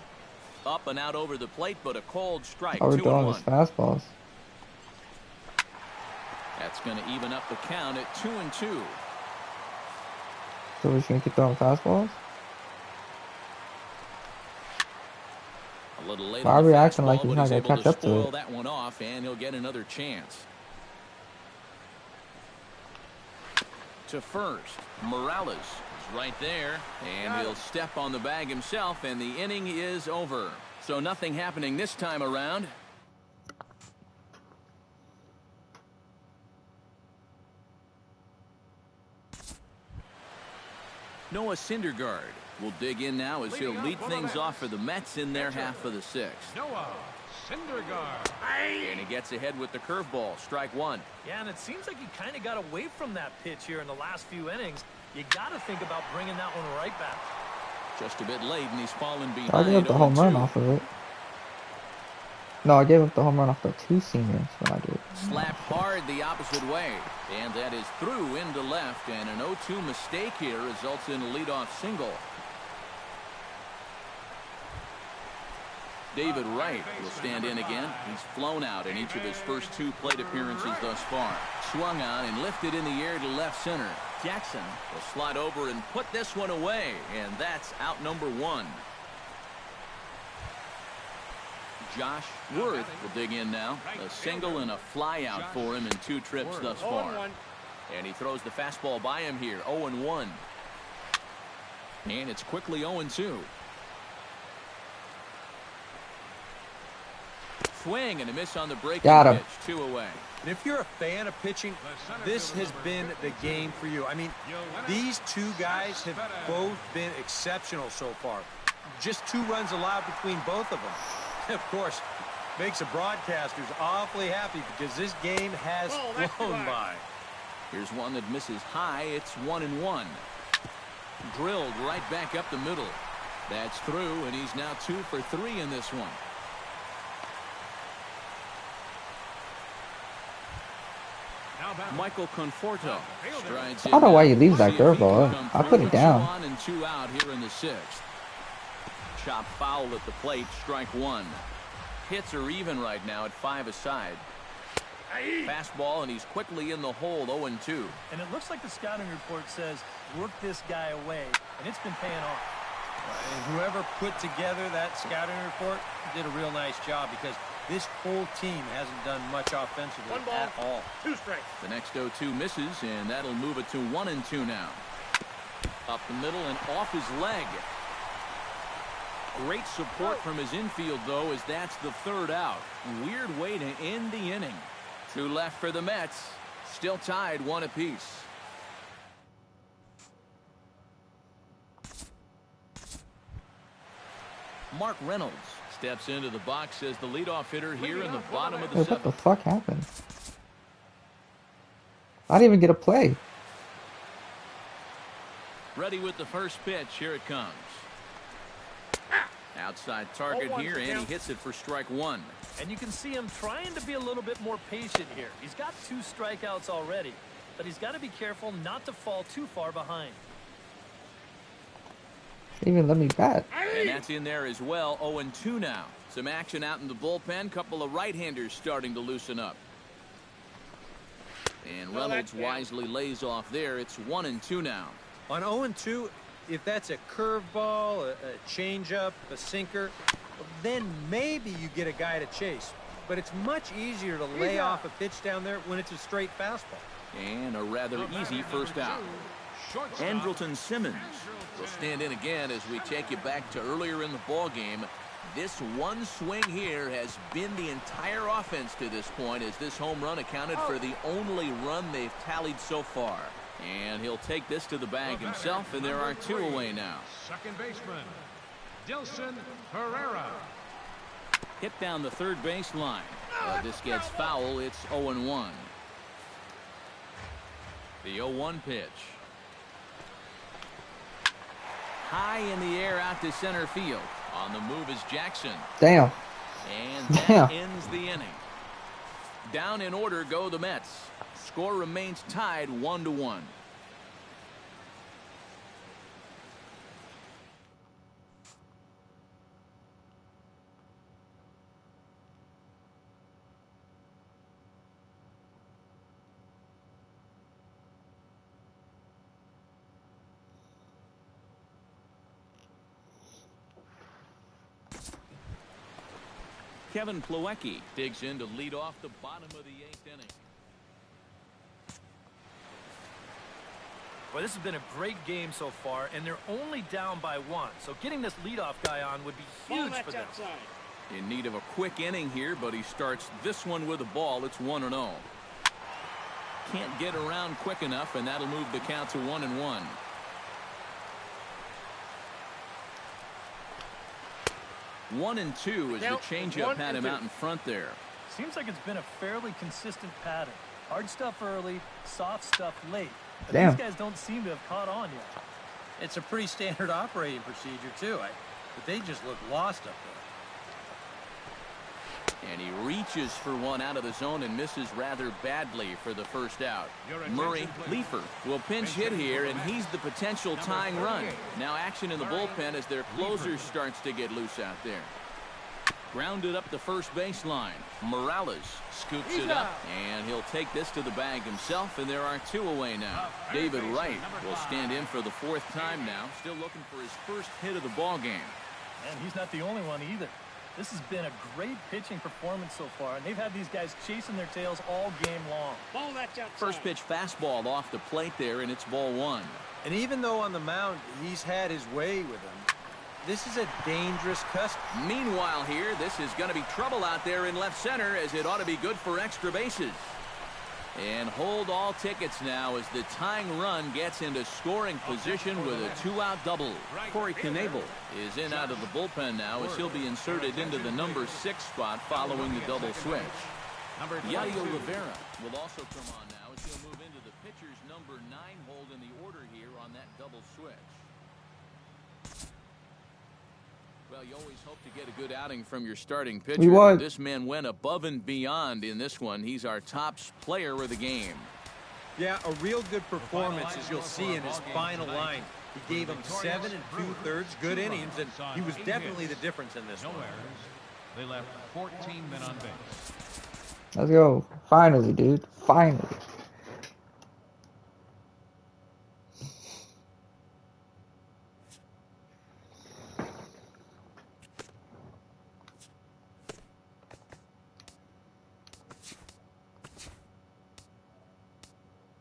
Up and out over the plate, but a cold strike. All we're doing is fastballs. That's going to even up the count at 2-2. So we're just going to keep throwing fastballs? A little late. Why are we acting fastball, like he's not going to catch up to spoil it? that one off, and he'll get another chance. To first, Morales is right there, and he'll step on the bag himself, and the inning is over. So nothing happening this time around. Noah Syndergaard will dig in now as he'll lead things off for the Mets in their half of the 6th. Noah Syndergaard. And he gets ahead with the curveball. Strike 1. Yeah, and it seems like he kind of got away from that pitch here in the last few innings. You got to think about bringing that one right back. Just a bit late, and he's fallen behind. I gave up the home run off of it. No, I gave up the home run off the 2 seamers when I did. Slapped hard the opposite way. And that is through into left. And an 0-2 mistake here results in a leadoff single. David Wright will stand in again. He's flown out in each of his first 2 plate appearances thus far. Swung on and lifted in the air to left center. Jackson will slide over and put this one away. And that's out number 1. Josh Worth will dig in now. A single and a fly out for him in 2 trips thus far. And he throws the fastball by him here. 0-1. And it's quickly 0-2. Swing and a miss on the breaking pitch. 2 away. And if you're a fan of pitching, this has been the game for you. I mean, these 2 guys have both been exceptional so far. Just 2 runs allowed between both of them. Of course, makes the broadcasters awfully happy because this game has flown by. Here's one that misses high. It's 1-1. Drilled right back up the middle. That's through, and he's now 2 for 3 in this one. Michael Conforto strides in. I don't know why he leaves that curveball. I put it down. 2 on and 2 out here in the 6th. Chop foul at the plate. Strike 1. Hits are even right now at 5 aside. Fastball, and he's quickly in the hole. 0-2. And it looks like the scouting report says work this guy away, and it's been paying off. And whoever put together that scouting report did a real nice job because this whole team hasn't done much offensively at all. 2 strikes. The next 0-2 misses, and that'll move it to 1-2 now. Up the middle and off his leg. Great support from his infield, though, as that's the 3rd out. Weird way to end the inning. 2 left for the Mets. Still tied 1 apiece. Mark Reynolds steps into the box as the leadoff hitter here in the bottom of the 7th. What the fuck happened? I didn't even get a play. Ready with the first pitch. Here it comes. Outside target here, and he hits it for strike 1. And you can see him trying to be a little bit more patient here. He's got 2 strikeouts already, but he's got to be careful not to fall too far behind. Even let me bat. And that's in there as well. 0-2 now. Some action out in the bullpen. Couple of right-handers starting to loosen up. And Reynolds wisely lays off there. It's 1-2 now. On 0-2, if that's a curveball, a changeup, a sinker, then maybe you get a guy to chase. But it's much easier to lay off a pitch down there when it's a straight fastball. And a rather easy first out. Andrelton Simmons will stand in again as we take you back to earlier in the ball game. This one swing here has been the entire offense to this point, as this home run accounted for the only run they've tallied so far. And he'll take this to the bag himself, and there are 2 away now. Second baseman, Dilson Herrera. Hit down the third baseline. This gets foul. It's 0-1. The 0-1 pitch. High in the air out to center field. On the move is Jackson. Damn. And that ends the inning. Down in order go the Mets. Score remains tied 1-1. Kevin Plawecki digs in to lead off the bottom of the 8th inning. Well, this has been a great game so far, and they're only down by 1. So getting this leadoff guy on would be huge for them. In need of a quick inning here, but he starts this one with a ball. It's 1-0. Can't get around quick enough, and that'll move the count to 1-1. One and two as the changeup had him out in front there. Seems like it's been a fairly consistent pattern. Hard stuff early, soft stuff late. But Damn. these guys don't seem to have caught on yet. It's a pretty standard operating procedure, too. But they just look lost up there. And he reaches for one out of the zone and misses rather badly for the first out. Murray Leefer will pinch hit here, and he's the potential tying run. Now action in the bullpen as their closer starts to get loose out there. Grounded up the first baseline. Morales scoops it up, and he'll take this to the bag himself, and there are 2 away now. David Wright will stand in for the 4th time now, still looking for his first hit of the ball game. And he's not the only one either. This has been a great pitching performance so far, and they've had these guys chasing their tails all game long. First pitch fastball off the plate there, and it's ball 1. And even though on the mound he's had his way with him, this is a dangerous customer. Meanwhile here, this is going to be trouble out there in left center, as it ought to be good for extra bases. And hold all tickets now as the tying run gets into scoring position with a 2-out double. Corey Knebel is in out of the bullpen now as he'll be inserted into the number 6 spot following the double switch. Yadier Rivera will also come on now as he'll move into the pitcher's number 9 hold in the order here on that double switch. Well, you always hope to get a good outing from your starting pitcher. But this man went above and beyond in this one. He's our top player of the game. Yeah, a real good performance, as you'll see in his final line. He gave him 7 2/3 good innings, and he was definitely the difference in this one. They left 14 men on base. Let's go. Finally, dude. Finally.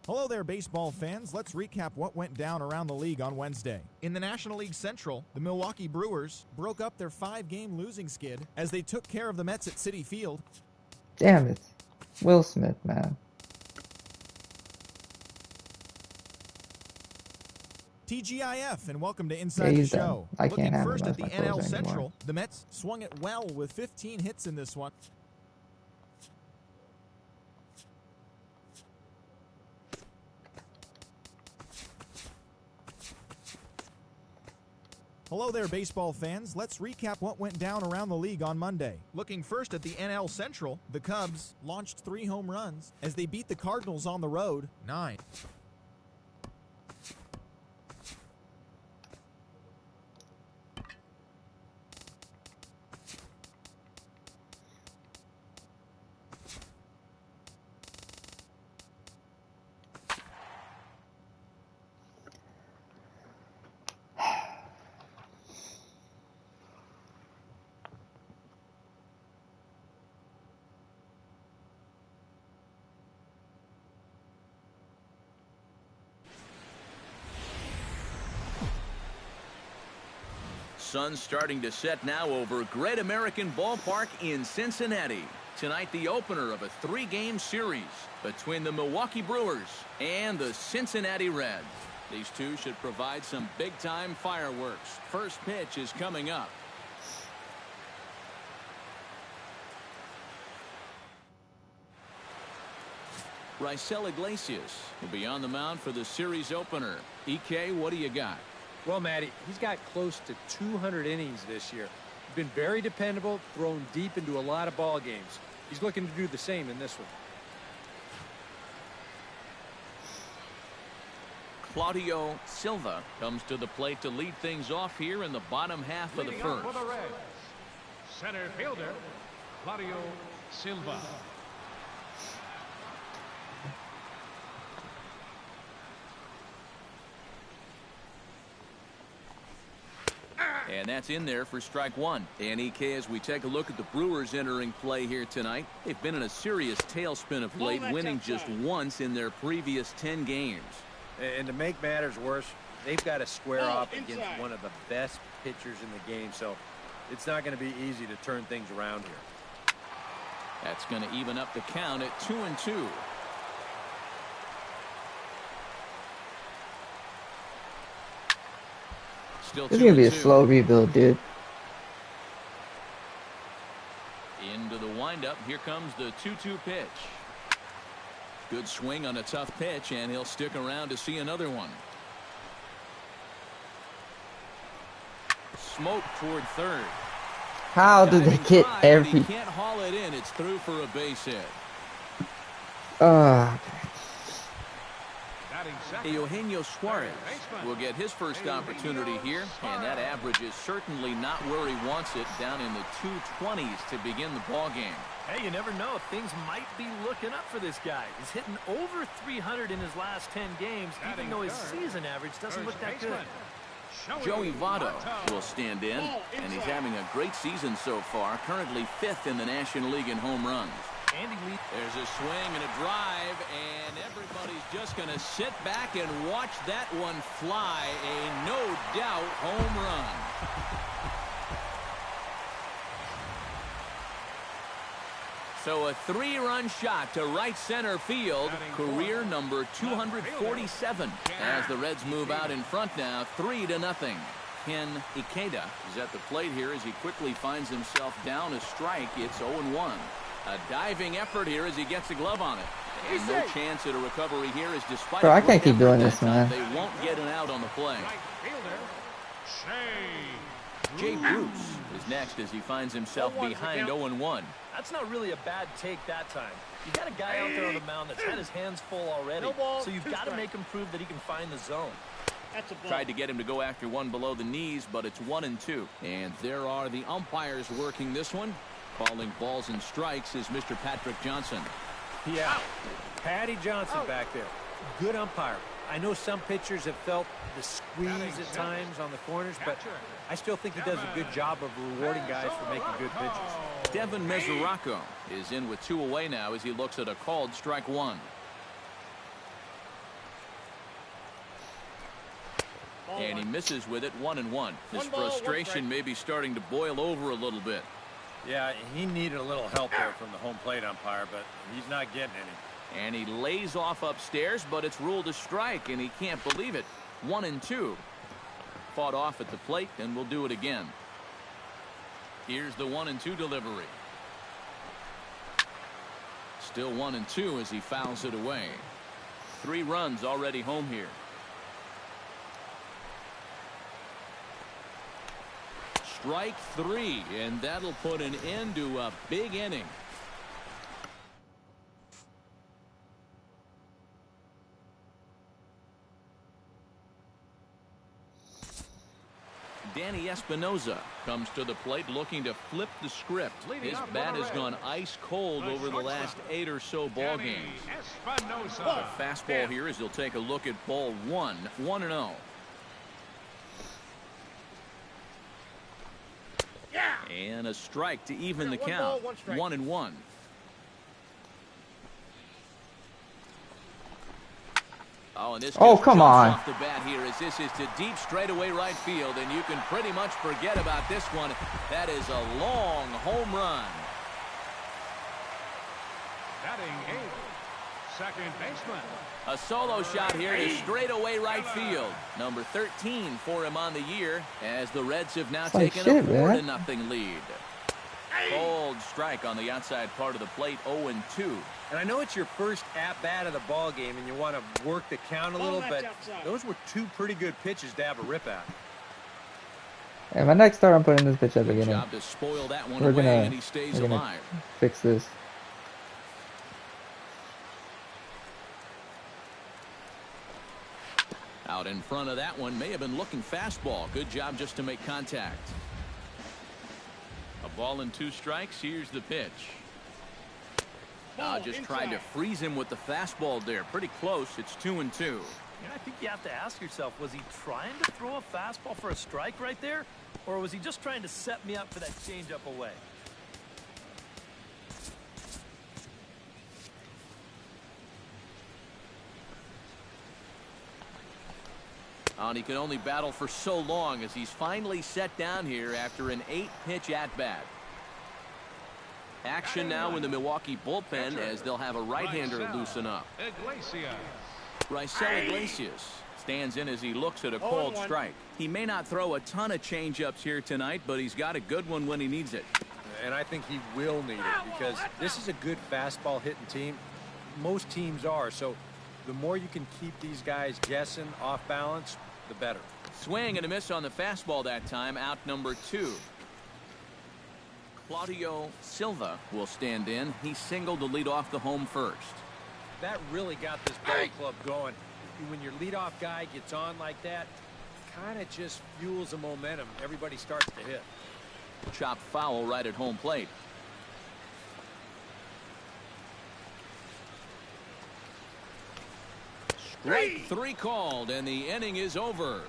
Hello there, baseball fans. Let's recap what went down around the league on Wednesday. In the National League Central, the Milwaukee Brewers broke up their 5-game losing skid as they took care of the Mets at Citi Field. Damn it. Will Smith, man. TGIF, and welcome to Yeah, Inside the he's done. Show. I can't Looking have first him at as the my NL closer Central, anymore. the Mets swung it well with 15 hits in this one. Hello there, baseball fans. Let's recap what went down around the league on Monday. Looking first at the NL Central, the Cubs launched 3 home runs as they beat the Cardinals on the road 9. Sun starting to set now over Great American Ballpark in Cincinnati. Tonight, the opener of a 3-game series between the Milwaukee Brewers and the Cincinnati Reds. These two should provide some big-time fireworks. First pitch is coming up. Raisel Iglesias will be on the mound for the series opener. EK, what do you got? Well, Matty, he's got close to 200 innings this year. He's been very dependable, thrown deep into a lot of ball games. He's looking to do the same in this one. Claudio Silva comes to the plate to lead things off here in the bottom half of the Leading up first. for the Reds, center fielder Claudio Silva. And that's in there for strike one. And EK, as we take a look at the Brewers entering play here tonight, they've been in a serious tailspin of late, winning just once in their previous 10 games. And to make matters worse, they've got to square off against one of the best pitchers in the game, so it's not going to be easy to turn things around here. That's going to even up the count at 2-2. Still This is gonna be a 2-2. slow rebuild, dude. Into the windup. Here comes the 2-2 pitch. Good swing on a tough pitch, and he'll stick around to see another one. Smoke toward third. How do they Diving get drive, but every... He can't haul it in. It's through for a base hit. Batting second, Eugenio Suarez will get his first opportunity here, and that average is certainly not where he wants it, down in the 220s to begin the ball game. Hey, you never know. Things might be looking up for this guy. He's hitting over 300 in his last 10 games, even though his season average doesn't look that good. Joey Votto will stand in, and he's having a great season so far, currently 5th in the National League in home runs. There's a swing and a drive, and everybody's just going to sit back and watch that one fly. A no-doubt home run. So a 3-run shot to right center field, career number 247. As the Reds move out in front now, 3-0. Ken Ikeda is at the plate here as he quickly finds himself down a strike. It's 0-1. A diving effort here as he gets a glove on it. And no chance at a recovery here as despite Bro, a I can't great keep doing effort this, that time, man. they won't get an out on the play. right fielder Jay Bruce is next as he finds himself behind 0-1. That's not really a bad take that time. You got a guy out there on the mound that's had his hands full already, so you've got to make him prove that he can find the zone. Tried to get him to go after one below the knees, but it's 1-2. And there are the umpires working this one. Calling balls and strikes is Mr. Patrick Johnson. Yeah, Patty Johnson back there. Good umpire. I know some pitchers have felt the squeeze at times on the corners, but I still think he does a good job of rewarding guys for making good pitches. Devin Mesoraco is in with 2 away now as he looks at a called strike one. And he misses with it, 1-1. His frustration may be starting to boil over a little bit. Yeah, he needed a little help there from the home plate umpire, but he's not getting any. And he lays off upstairs, but it's ruled a strike, and he can't believe it. 1-2. Fought off at the plate, and we'll do it again. Here's the 1-2 delivery. Still 1-2 as he fouls it away. 3 runs already home here. Strike 3, and that'll put an end to a big inning. Danny Espinosa comes to the plate looking to flip the script. His bat has gone ice cold over the last 8 or so ball games. The fastball here as he'll take a look at ball 1, 1-0. And a strike to even the count. 1-1. Oh, and this come on. off the bat here as this is to deep straightaway right field, and you can pretty much forget about this one. That is a long home run. Batting 8th, second baseman. A solo shot here to straightaway right field. Number 13 for him on the year as the Reds have now taken a 4-0 lead. Cold strike on the outside part of the plate, 0-2. And I know it's your first at-bat of the ball game and you want to work the count a little, but those were 2 pretty good pitches to have a rip at. Yeah, my next start, I'm putting this pitch at the beginning. Job to spoil that one away, and he stays alive. Fix this. Out in front of that one, may have been looking fastball. Good job just to make contact. A ball and 2 strikes. Here's the pitch. Just tried to freeze him with the fastball there. Pretty close. It's 2-2. Yeah, I think you have to ask yourself, was he trying to throw a fastball for a strike right there? Or was he just trying to set me up for that changeup away? And he can only battle for so long as he's finally set down here after an 8-pitch at-bat. Action now in the Milwaukee bullpen as they'll have a right-hander loosen up. Raisel Iglesias stands in as he looks at a cold strike. He may not throw a ton of changeups here tonight, but he's got a good one when he needs it. And I think he will need it because this is a good fastball hitting team. Most teams are, so the more you can keep these guys guessing off balance, the better. Swing and a miss on the fastball that time. Out number 2. Claudio Silva will stand in. He singled to lead off the home first. That really got this ball club going. When your leadoff guy gets on like that, kind of just fuels the momentum. Everybody starts to hit. Chopped foul right at home plate. Strike 3 called, and the inning is over.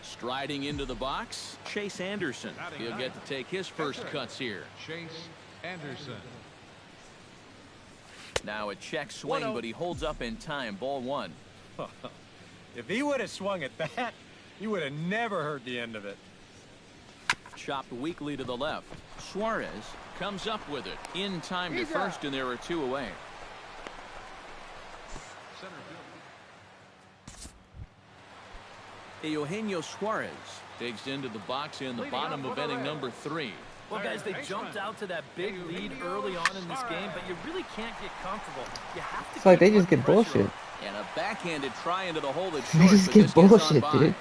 Striding into the box, Chase Anderson. He'll get to take his first cuts here. Chase Anderson. Now a check swing, but he holds up in time. Ball 1. If he would have swung at that, he would have never heard the end of it. Chopped weakly to the left. Suarez comes up with it in time to first, and there are 2 away. Eugenio Suarez digs into the box in the bottom of inning number 3. Well, guys, they jumped out to that big lead early on in this game, but you really can't get comfortable. You have to. It's like they just get bullshit. And a backhanded try into the hole that's They short, just but get this gets on bullshit, by. dude.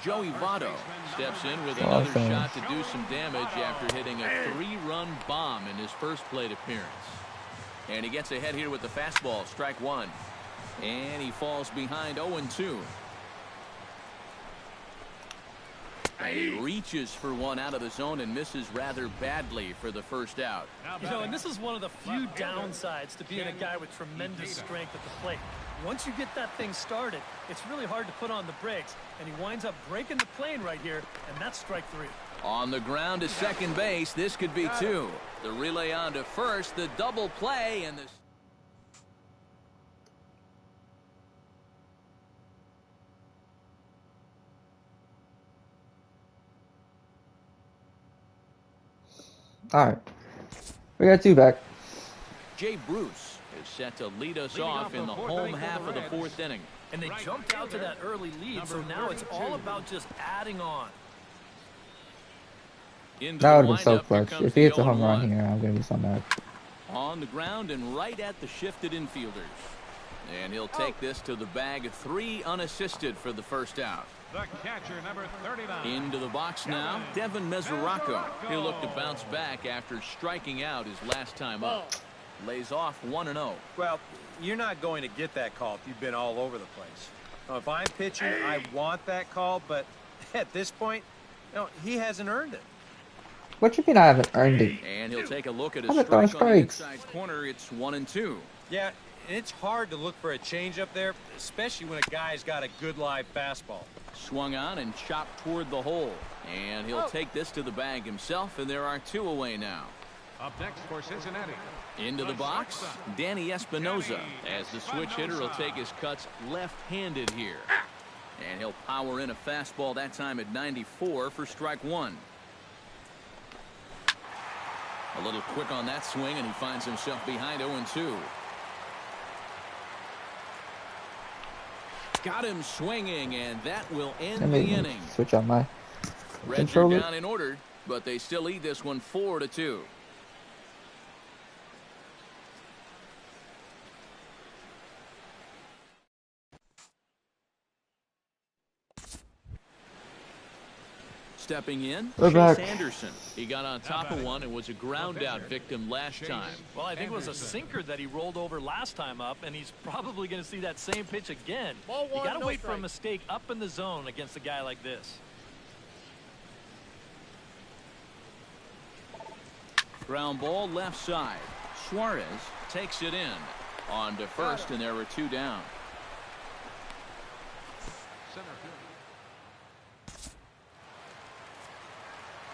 Joey Votto steps in with another shot to do some damage after hitting a 3-run bomb in his first plate appearance. And he gets ahead here with the fastball. Strike 1. And he falls behind 0-2. And he reaches for one out of the zone and misses rather badly for the first out. You know, and this is one of the few downsides to being a guy with tremendous strength at the plate. Once you get that thing started, it's really hard to put on the brakes, and he winds up breaking the plane right here, and that's strike 3. On the ground to second base, this could be 2. The relay on to first, the double play, and the... Alright. We got 2 back. Jay Bruce is set to lead us off in the home half of the 4th inning. And they jumped out to that early lead, so now it's all about just adding on. That would have been so clutch. If he hits a home run here, I'm going to be so mad. On the ground and right at the shifted infielders. And he'll take this to the bag, 3 unassisted for the first out. The catcher, number 39. Into the box now, Devin Mesoraco. He'll look to bounce back after striking out his last time up. Lays off 1-0. Well, you're not going to get that call if you've been all over the place. Now, if I'm pitching, I want that call, but at this point, he hasn't earned it. What you mean I haven't earned it? And he'll take a look at his I'm throwing strike on the strikes. inside corner. It's 1-2. Yeah, and it's hard to look for a change up there, especially when a guy's got a good live fastball. Swung on and chopped toward the hole. And he'll take this to the bag himself, and there are 2 away now. Up next for Cincinnati. Into the box, Danny Espinoza, as the switch hitter will take his cuts left-handed here. And he'll power in a fastball that time at 94 for strike 1. A little quick on that swing, and he finds himself behind 0-2. Got him swinging, and that will end the inning. Switch out my Reds are controller. down in order, but they still lead this one 4-2. Stepping in, We're Chase back. Anderson. He got on top of one and was a ground-out victim last time. Well, I think it was a sinker that he rolled over last time up, and he's probably going to see that same pitch again. You got to wait for a mistake up in the zone against a guy like this. Ground ball left side. Suarez takes it in. On to first, and there were 2 down.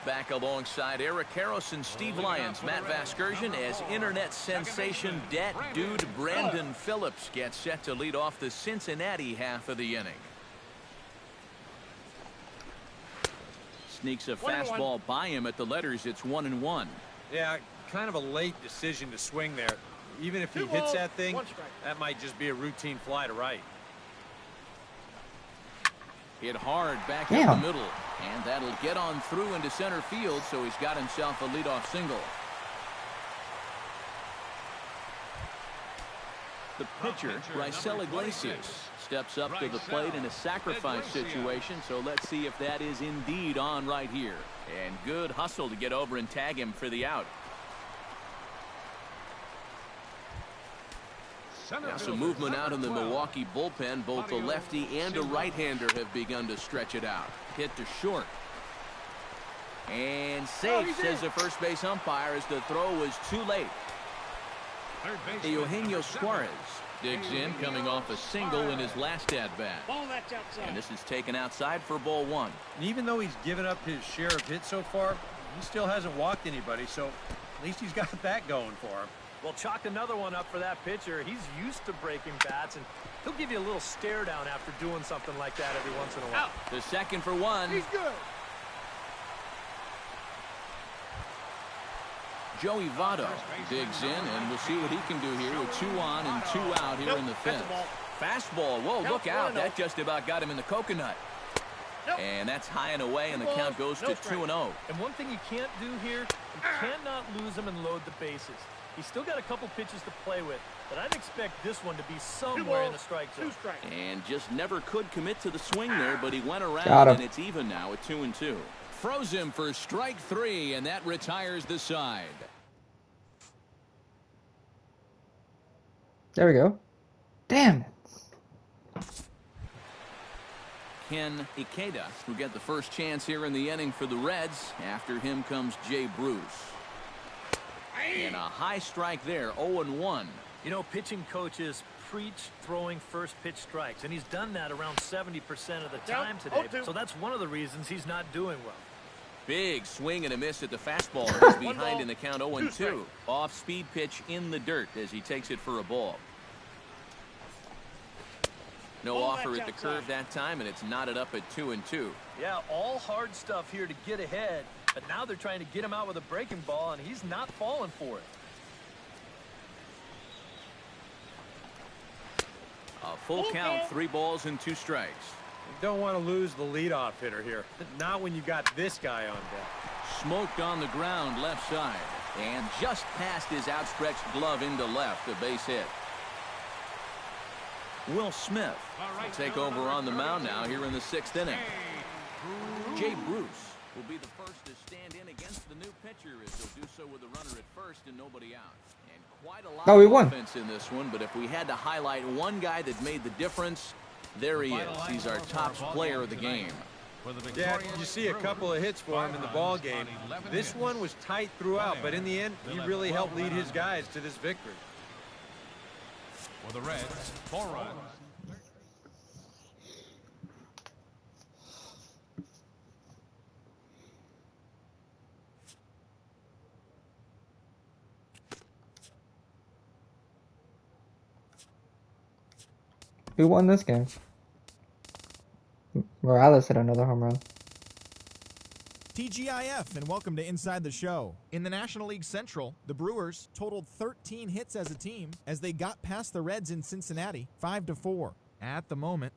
Back alongside Eric Karros and Steve Lyons, Matt Vasgersian, as internet sensation Dat Dude Brandon Phillips gets set to lead off the Cincinnati half of the inning. Sneaks a fastball by him at the letters. It's 1-1. Yeah, kind of a late decision to swing there. Even if he hits that thing, that might just be a routine fly to right. Hit hard back up the middle, and that'll get on through into center field, so he's got himself a leadoff single. The pitcher, Raisel Iglesias, steps up to the plate in a sacrifice situation, so let's see if that is indeed on right here. And good hustle to get over and tag him for the out. Now some movement out in the Milwaukee bullpen. Both the lefty and a right-hander have begun to stretch it out. Hit to short. And safe, says the first base umpire, as the throw was too late. Eugenio Suarez digs in, coming off a single in his last at-bat. And this is taken outside for ball 1. And even though he's given up his share of hits so far, he still hasn't walked anybody, so at least he's got that going for him. Well, chalk another one up for that pitcher. He's used to breaking bats, and he'll give you a little stare down after doing something like that every once in a while. The second for 1. He's good. Joey Votto digs in, and we'll see what he can do here with 2 on and 2 out here in the 5th. Fastball. Whoa, look out. That just about got him in the coconut. And that's high and away, and the count goes to 2-0. And one thing you can't do here, you cannot lose him and load the bases. He's still got a couple pitches to play with, but I'd expect this one to be somewhere in the strike zone. And just never could commit to the swing there, but he went around, and it's even now at 2-2. Froze him for strike 3, and that retires the side. There we go. Damn it. Ken Ikeda, who got the first chance here in the inning for the Reds. After him comes Jay Bruce. And a high strike there, 0-1. You know, pitching coaches preach throwing first pitch strikes, and he's done that around 70% of the time today. So that's one of the reasons he's not doing well. Big swing and a miss at the fastball. He's behind in the count 0-2. Off-speed pitch in the dirt as he takes it for a ball. No offer at the curve that time, and it's knotted up at 2-2. Yeah, all hard stuff here to get ahead, but now they're trying to get him out with a breaking ball, and he's not falling for it. A full count, 3 balls and 2 strikes. You don't want to lose the leadoff hitter here. Not when you got this guy on deck. Smoked on the ground left side, and just past his outstretched glove into left, a base hit. Will Smith will take over on the mound now here in the 6th inning. Jay Bruce will be the first to stand in against the new pitcher as he'll do so with a runner at first and nobody out. And quite a lot of offense in this one, but if we had to highlight one guy that made the difference, there he is. He's our top player of the game. Yeah, you see a couple of hits for him in the ball game. This one was tight throughout, but in the end, he really helped lead his guys to this victory. For the Reds, 4 runs. Who won this game? Morales hit another home run. TGIF, and welcome to Inside the Show. In the National League Central, the Brewers totaled 13 hits as a team as they got past the Reds in Cincinnati 5-4. At the moment,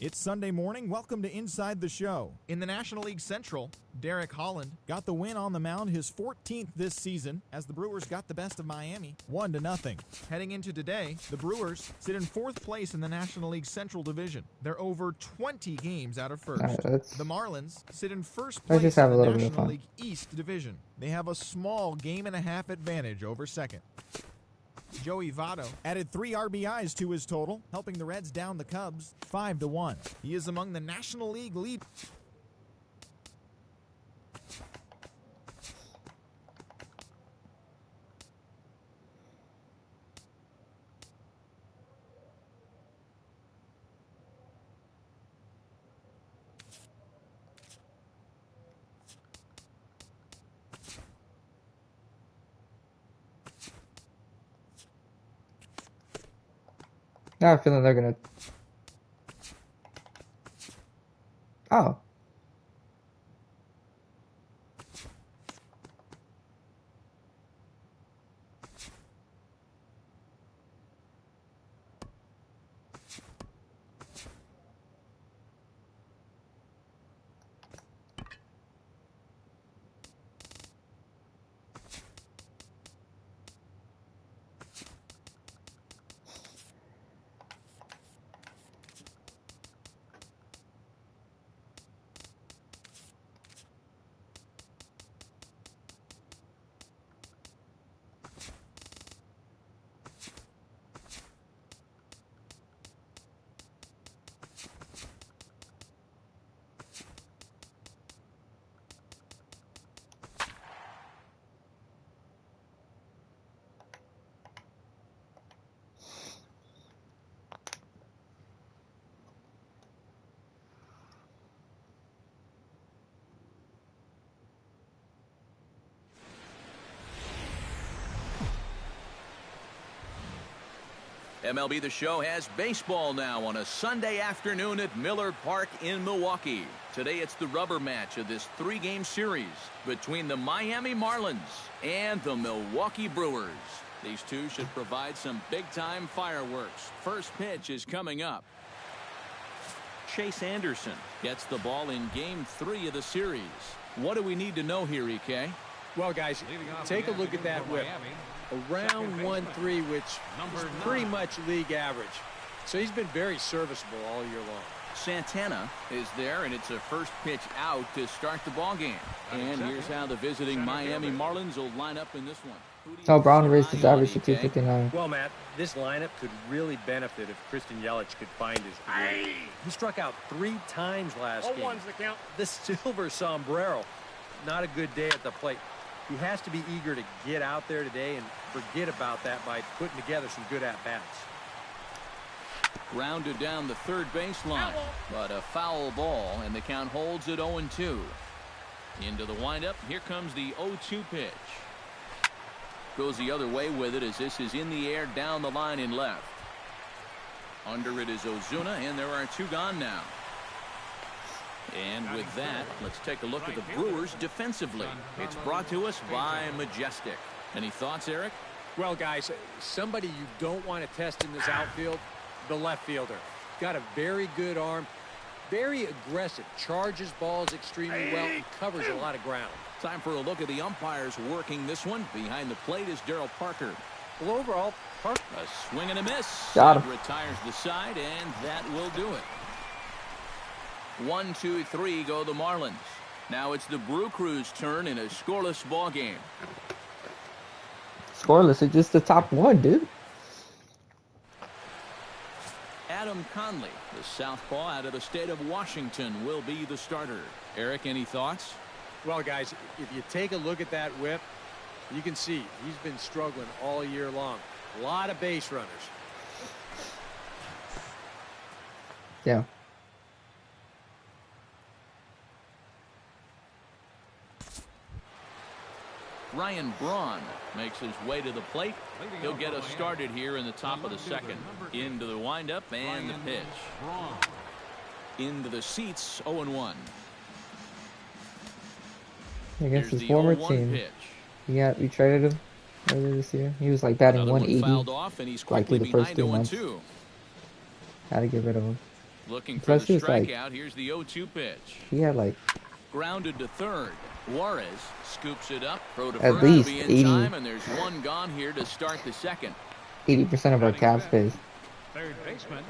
It's Sunday morning. Welcome to Inside the Show. In the National League Central, Derek Holland got the win on the mound, his 14th this season, as the Brewers got the best of Miami, 1-0. Heading into today, the Brewers sit in 4th place in the National League Central Division. They're over 20 games out of first. The Marlins sit in first place in the National League East Division. They have a small game-and-a-half advantage over second. Joey Votto added 3 RBIs to his total, helping the Reds down the Cubs 5-1. He is among the National League lead. I have a feeling they're gonna. Oh. MLB The Show has baseball now on a Sunday afternoon at Miller Park in Milwaukee. Today it's the rubber match of this 3-game series between the Miami Marlins and the Milwaukee Brewers. These two should provide some big-time fireworks. First pitch is coming up. Chase Anderson gets the ball in Game 3 of the series. What do we need to know here, EK? Well, guys, take a look at that whip. Around 1-3, which is pretty much league average. So he's been very serviceable all year long. Santana is there, and it's a first pitch out to start the ball game. And here's how the visiting Miami Marlins will line up in this one. Oh, Brown raised his average to 259. Well, Matt, this lineup could really benefit if Christian Yelich could find his groove. He struck out 3 times last game. The silver sombrero. Not a good day at the plate. He has to be eager to get out there today and forget about that by putting together some good at-bats. Grounded down the third baseline, but a foul ball, and the count holds at 0-2. Into the windup. Here comes the 0-2 pitch. Goes the other way with it as this is in the air down the line in left. Under it is Ozuna, and there are 2 gone now. And with that, let's take a look at the Brewers defensively. It's brought to us by Majestic. Any thoughts, Eric? Well, guys, somebody you don't want to test in this outfield, the left fielder. Got a very good arm, very aggressive, charges balls extremely well, and covers a lot of ground. Time for a look at the umpires working this one. Behind the plate is Darryl Parker. Well, overall, Parker. A swing and a miss. Got him. Retires the side, and that will do it. 1, 2, 3 go the Marlins. Now it's the Brew Crew's turn in a scoreless ball game. Scoreless, it's just the top one, dude. Adam Conley, the southpaw out of the state of Washington, will be the starter. Eric, any thoughts? Well, guys, if you take a look at that whip, you can see he's been struggling all year long. A lot of base runners. Yeah. Ryan Braun makes his way to the plate. He'll get us started here in the top of the second. Into the windup and the pitch. Into the seats, 0-1. Against his former team. We traded him earlier this year. He was like batting 180 off, and he's like through the first 2 months. 0-2. Had to get rid of him. Looking for the strikeout. Like, here's the 0-2 pitch. He had like grounded to third. Juarez scoops it up. Throw to at first, least be in 80. time, and there's 1 gone here to start the second. 80% of our cap space. Third baseman.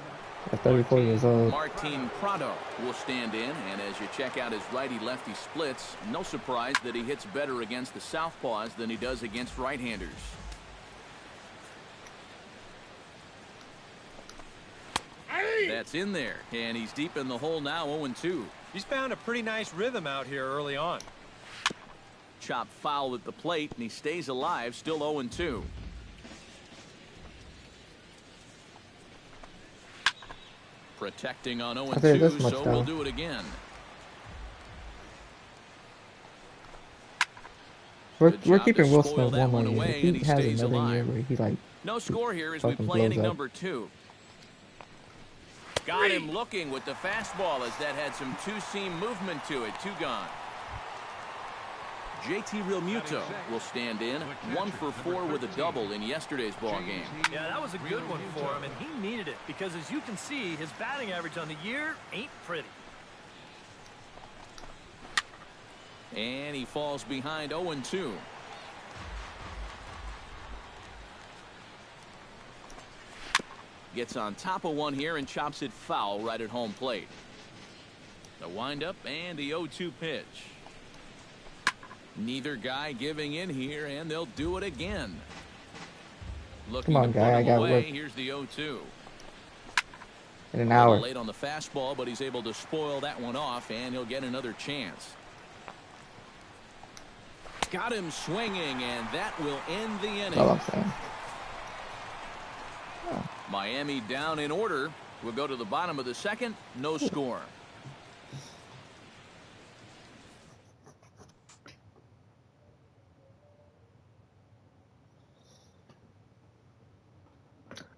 At 34 years old. Martin Prado will stand in, and as you check out his righty-lefty splits, no surprise that he hits better against the southpaws than he does against right-handers. That's in there, and he's deep in the hole now, 0-2. He's found a pretty nice rhythm out here early on. Chop foul at the plate, and he stays alive, still 0-2. Protecting on 0-2, so we'll do it again. We're keeping Will Smith one more year. If he has another year where he like no score here as we play inning number 2. Got him looking with the fastball as that had some two-seam movement to it. 2 gone. JT Realmuto will stand in. 1 for 4 with a double in yesterday's ball game. Yeah, that was a good one for him, and he needed it because, as you can see, his batting average on the year ain't pretty. And he falls behind 0-2. Gets on top of one here and chops it foul right at home plate. The windup and the 0-2 pitch. Neither guy giving in here, and they'll do it again. Looking Come on, guy, I got work. Here's the 0-2. In an hour. Late on the fastball, but he's able to spoil that one off, and he'll get another chance. Got him swinging, and that will end the inning. That's all I'm saying. Miami down in order. We'll go to the bottom of the second. No score.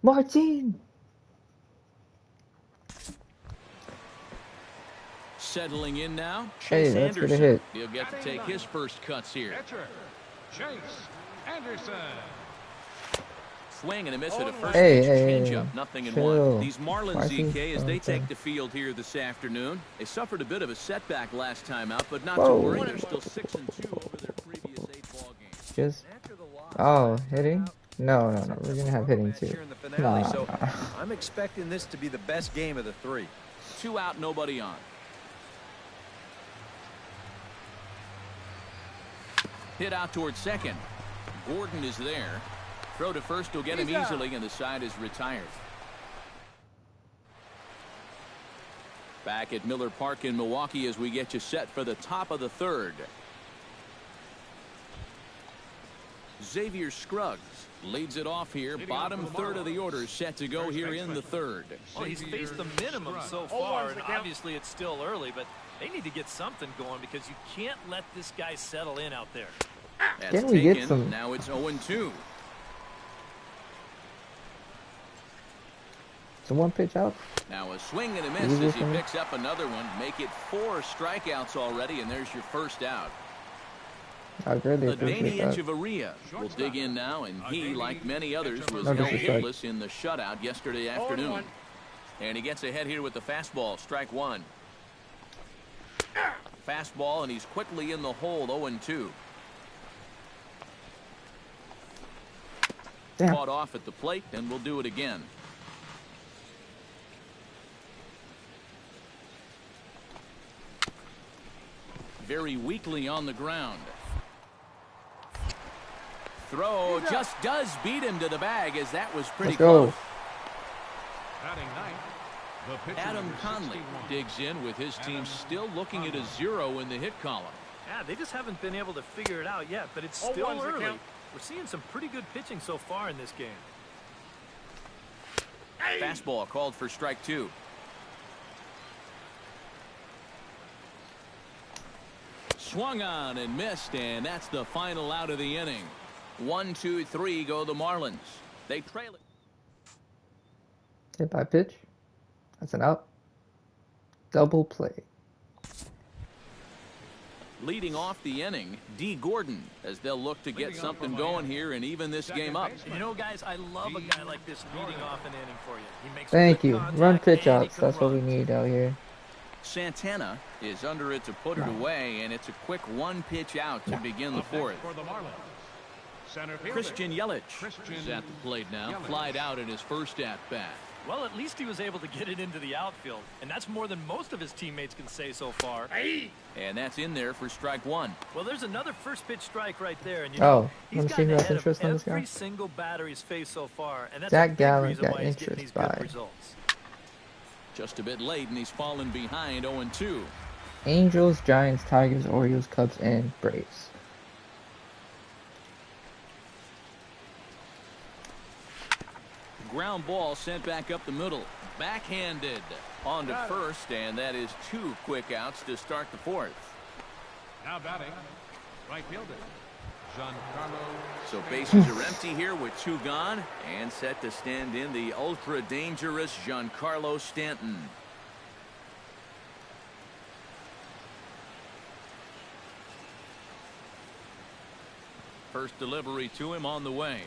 Martin. Settling in now. Hey, Chase that's Anderson. good hit. He'll get to take his first cuts here. Catcher, Chase Anderson. Swing and a miss at a first Hey, pitch hey, changeup. Nothing in chill. one. These Marlins, Martin, ZK, as they okay. take the field here this afternoon. They suffered a bit of a setback last time out, but not Whoa. to worry. They're still 6-2 over their previous 8 ball games. Just hitting? No. We're gonna have hitting too. So I'm expecting this to be the best game of the 3. 2 out, nobody on. Hit out towards second. Gordon is there. Throw to first will get him easily, and the side is retired. Back at Miller Park in Milwaukee as we get you set for the top of the third. Xavier Scruggs leads it off here. Bottom third of the order set to go here in the third. Well, he's faced the minimum so far, and obviously it's still early, but they need to get something going because you can't let this guy settle in out there. That's Can we taken. get some? Now it's 0-2. So one pitch out. Now a swing and a miss as he picks up another one. Make it 4 strikeouts already, and there's your first out. I really The appreciate Danny that. Echeverria will dig in now, and he, like many others, was held hitless in the shutout yesterday afternoon. And he gets ahead here with the fastball, strike one. Fastball, and he's quickly in the hole, 0-2. Damn. Caught off at the plate, and we'll do it again. Very weakly on the ground. Throw just does beat him to the bag, as that was pretty close. Batting ninth, the pitcher, Adam number Conley 61. digs in with his team still looking at a 0 in the hit column. Yeah, they just haven't been able to figure it out yet, but it's still early. We're seeing some pretty good pitching so far in this game. Fastball called for strike 2. Swung on and missed, and that's the final out of the inning. 1, 2, 3 go the Marlins. They trail it. Hit by pitch. That's an out. Double play. Leading off the inning, D. Gordon, as they'll look to get something going here and even this game up. You know, guys, I love a guy like this leading off an inning for you. He makes Thank good you. contact Run pitch and he outs. can That's what we run. need out here. Santana is under it to put it away, and it's a quick 1 pitch out to begin the fourth. For the Marlins, center fielder, Christian Yelich is at the plate now, flied out in his first at-bat. Well, at least he was able to get it into the outfield, and that's more than most of his teammates can say so far. And that's in there for strike 1. Well, there's another first pitch strike right there, and you know, he's wanna see gotten who has ahead of interest on this every guy? single batter he's faced so far, and that's Zach a big Gallen reason got why he's getting interest these good by results. Just a bit late, and he's fallen behind 0-2. Angels, Giants, Tigers, Orioles, Cubs, and Braves. Ground ball sent back up the middle. Backhanded on to first, and that is 2 quick outs to start the fourth. now batting, right fielder, Giancarlo. So bases are empty here with 2 gone, and set to stand in the ultra-dangerous Giancarlo Stanton. First delivery to him on the way.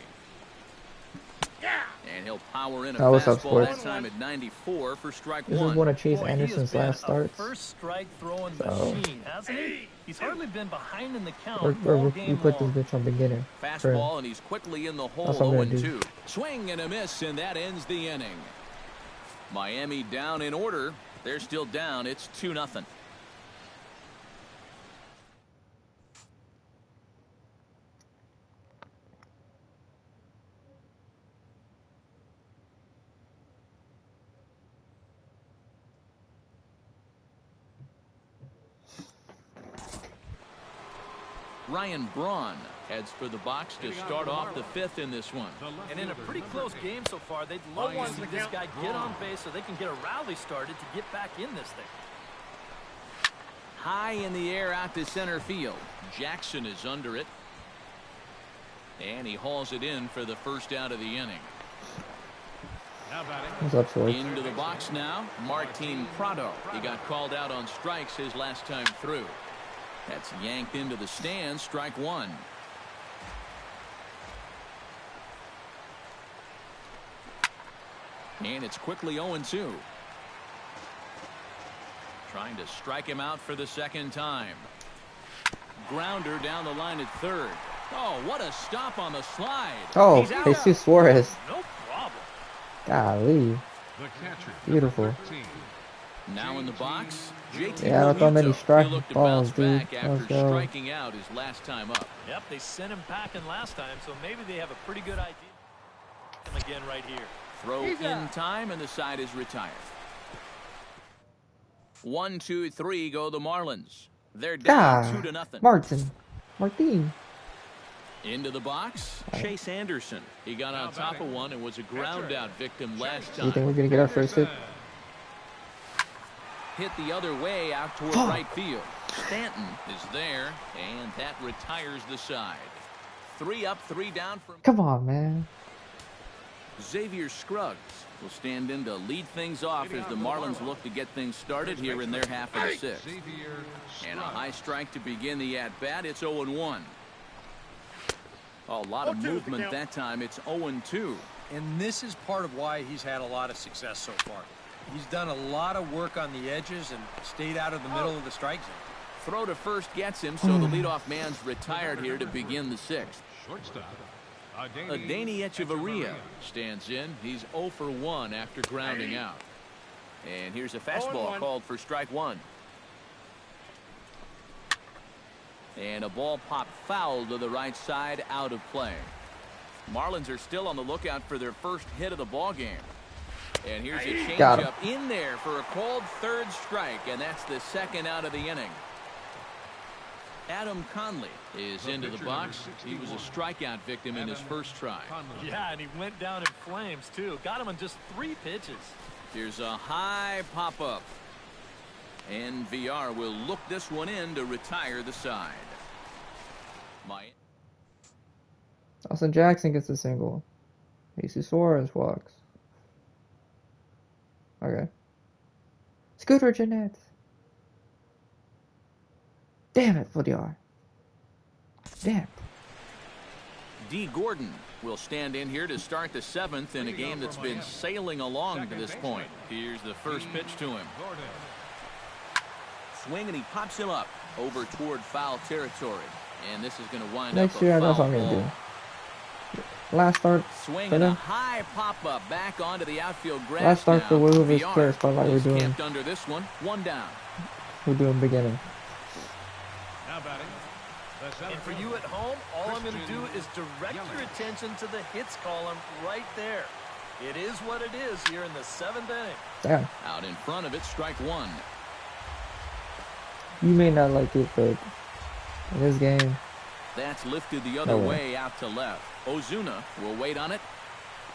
And he'll power in a What's up, fastball Sports? that time at 94 for strike This is 1. one of Chase Boy, he has Anderson's been last a starts. first strike throwing So- machine, hasn't he? He's hardly been behind in the count Or all we game put this long. bitch on beginner. Fastball, and he's quickly in the hole, That's what I'm gonna 0-2. Swing and a miss, and that ends the inning. Miami down in order. They're still down. It's 2-0. Ryan Braun heads for the box to start off the 5th in this one. And in a pretty close game so far, they'd love to see this guy get on base so they can get a rally started to get back in this thing. High in the air out to center field. Jackson is under it. And he hauls it in for the first out of the inning. Now batting, What's up, Sports? Into the box now, Martin Prado. He got called out on strikes his last time through. That's yanked into the stands, strike 1. And it's quickly 0-2. Trying to strike him out for the second time. Grounder down the line at third. Oh, what a stop on the slide. Oh, He's out. Jesus Suarez. No problem. Golly. the catcher, Beautiful. number 13. Now in the box, JT Yeah, I don't throw many Realmuto. strike He looked to balls, bounce dude. back Let's after go. striking out his last time up. Yep, they sent him packing last time, so maybe they have a pretty good idea. Him again right here. Throw in time, and the side is retired. 1, 2, 3 go the Marlins. They're down God. 2-0. Martin. Into the box, Chase Anderson. He got on top of one and was a ground out victim last Do you think time. we're gonna get our first hit? Hit the other way out toward right field. Stanton is there, and that retires the side. 3 up, 3 down from... Come on, man. Xavier Scruggs will stand in to lead things off as the Marlins look to get things started here in their half of the 6th. And a high strike to begin the at-bat. It's 0-1. A lot of movement that time. It's 0-2. And this is part of why he's had a lot of success so far. He's done a lot of work on the edges and stayed out of the middle of the strike zone. Throw to first gets him, so the leadoff man's retired here to begin the 6th. Adeiny Echeverria stands in. He's 0 for 1 after grounding out. And here's a fastball called for strike 1. And a ball popped foul to the right side, out of play. Marlins are still on the lookout for their first hit of the ball game. And here's a changeup in there for a called third strike, and that's the second out of the inning. Adam Conley is into the box. He was a strikeout victim in his first try. Yeah, and he went down in flames, too. Got him on just 3 pitches. Here's a high pop-up. And VR will look this one in to retire the side. Austin Jackson gets a single. Jesus Suarez walks. Okay. Scooter Jeanette. Damn it, VR. Damn. D. Gordon will stand in here to start the 7th in a game that's been sailing along to this point. Here's the first pitch to him. Swing, and he pops him up over toward foul territory. And this is going to wind Next up year, a that's foul what I'm ball. gonna do. Last start. Swing and a high pop-up back onto the outfield grass. Last start for Will is VR clear spot like we're doing. camped under this one. 1 down. We're doing beginning. And for you at home, all I'm going to do is direct your attention to the hits column right there. It is what it is here in the 7th inning. Damn. Out in front of it, strike 1. You may not like it, but in this game, That's lifted the other way out to left. Ozuna will wait on it,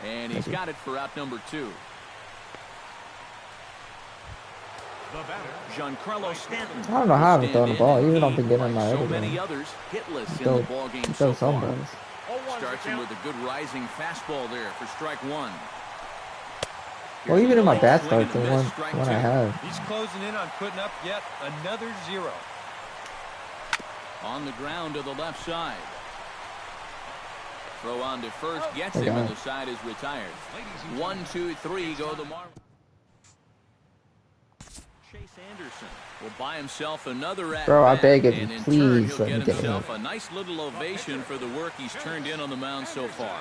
and he's got it for out number 2. Giancarlo Stanton. I don't know how I haven't thrown the ball, even on beginning of my so other many game. others hitless in the ball game so Does some far. does. Starts him with a good rising fastball there for strike 1. Well, even in my bad Swing starts, and the a one miss, strike I 2. have. He's closing in on putting up yet another 0. On the ground to the left side. Throw on to first, gets him, and the side is retired. 1, 2, 3, go the Marlins. Chase Anderson will buy himself another at Bro, I bat, beg of you, and in please turn, he'll let me get get himself a nice little ovation for the work he's turned in on the mound so far.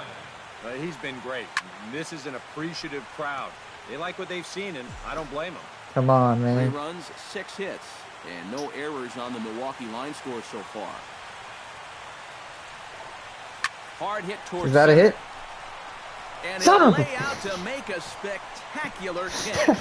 He's been great. This is an appreciative crowd. They like what they've seen, and I don't blame them. Come on, 3 man. runs, 6 hits, and no errors on the Milwaukee line score so far. Hard hit towards Is that a hit? And Son he'll of a- lay out to make a spectacular catch.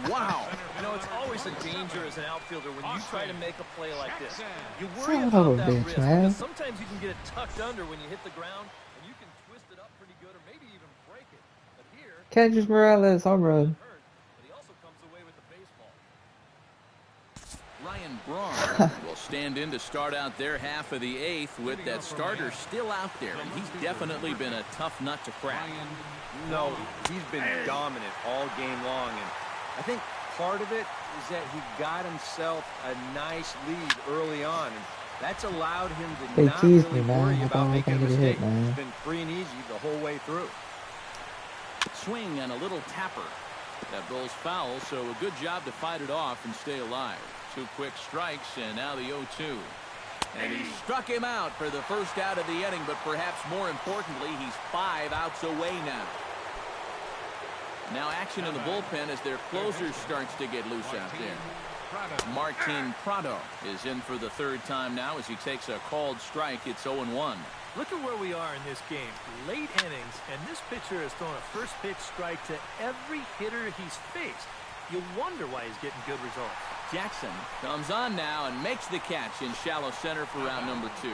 Wow. You know, it's always a danger as an outfielder when you try to make a play like this. You worry Son of about a that bitch, risk man. because sometimes you can get it tucked under when you hit the ground, and you can twist it up pretty good or maybe even break it. But here, Kendrick Morales, home run. hurt, but he also comes away with the baseball. Ryan Braun will stand in to start out their half of the 8th with that starter still out there. And he's definitely been a tough nut to crack. No, he's been dominant all game long, and I think part of it is that he got himself a nice lead early on, and that's allowed him to They not teased really me, man. worry I about thought I was making a gonna get hit, mistake. man. It's been free and easy the whole way through. Swing and a little tapper. That rolls foul, so a good job to fight it off and stay alive. 2 quick strikes, and now the 0-2. And he struck him out for the first out of the inning, but perhaps more importantly, he's 5 outs away now. Now action in the bullpen as their closer starts to get loose out there. Martin Prado is in for the 3rd time now as he takes a called strike. It's 0-1. Look at where we are in this game. Late innings, and this pitcher has thrown a first pitch strike to every hitter he's faced. You wonder why he's getting good results. Jackson comes on now and makes the catch in shallow center for round number 2.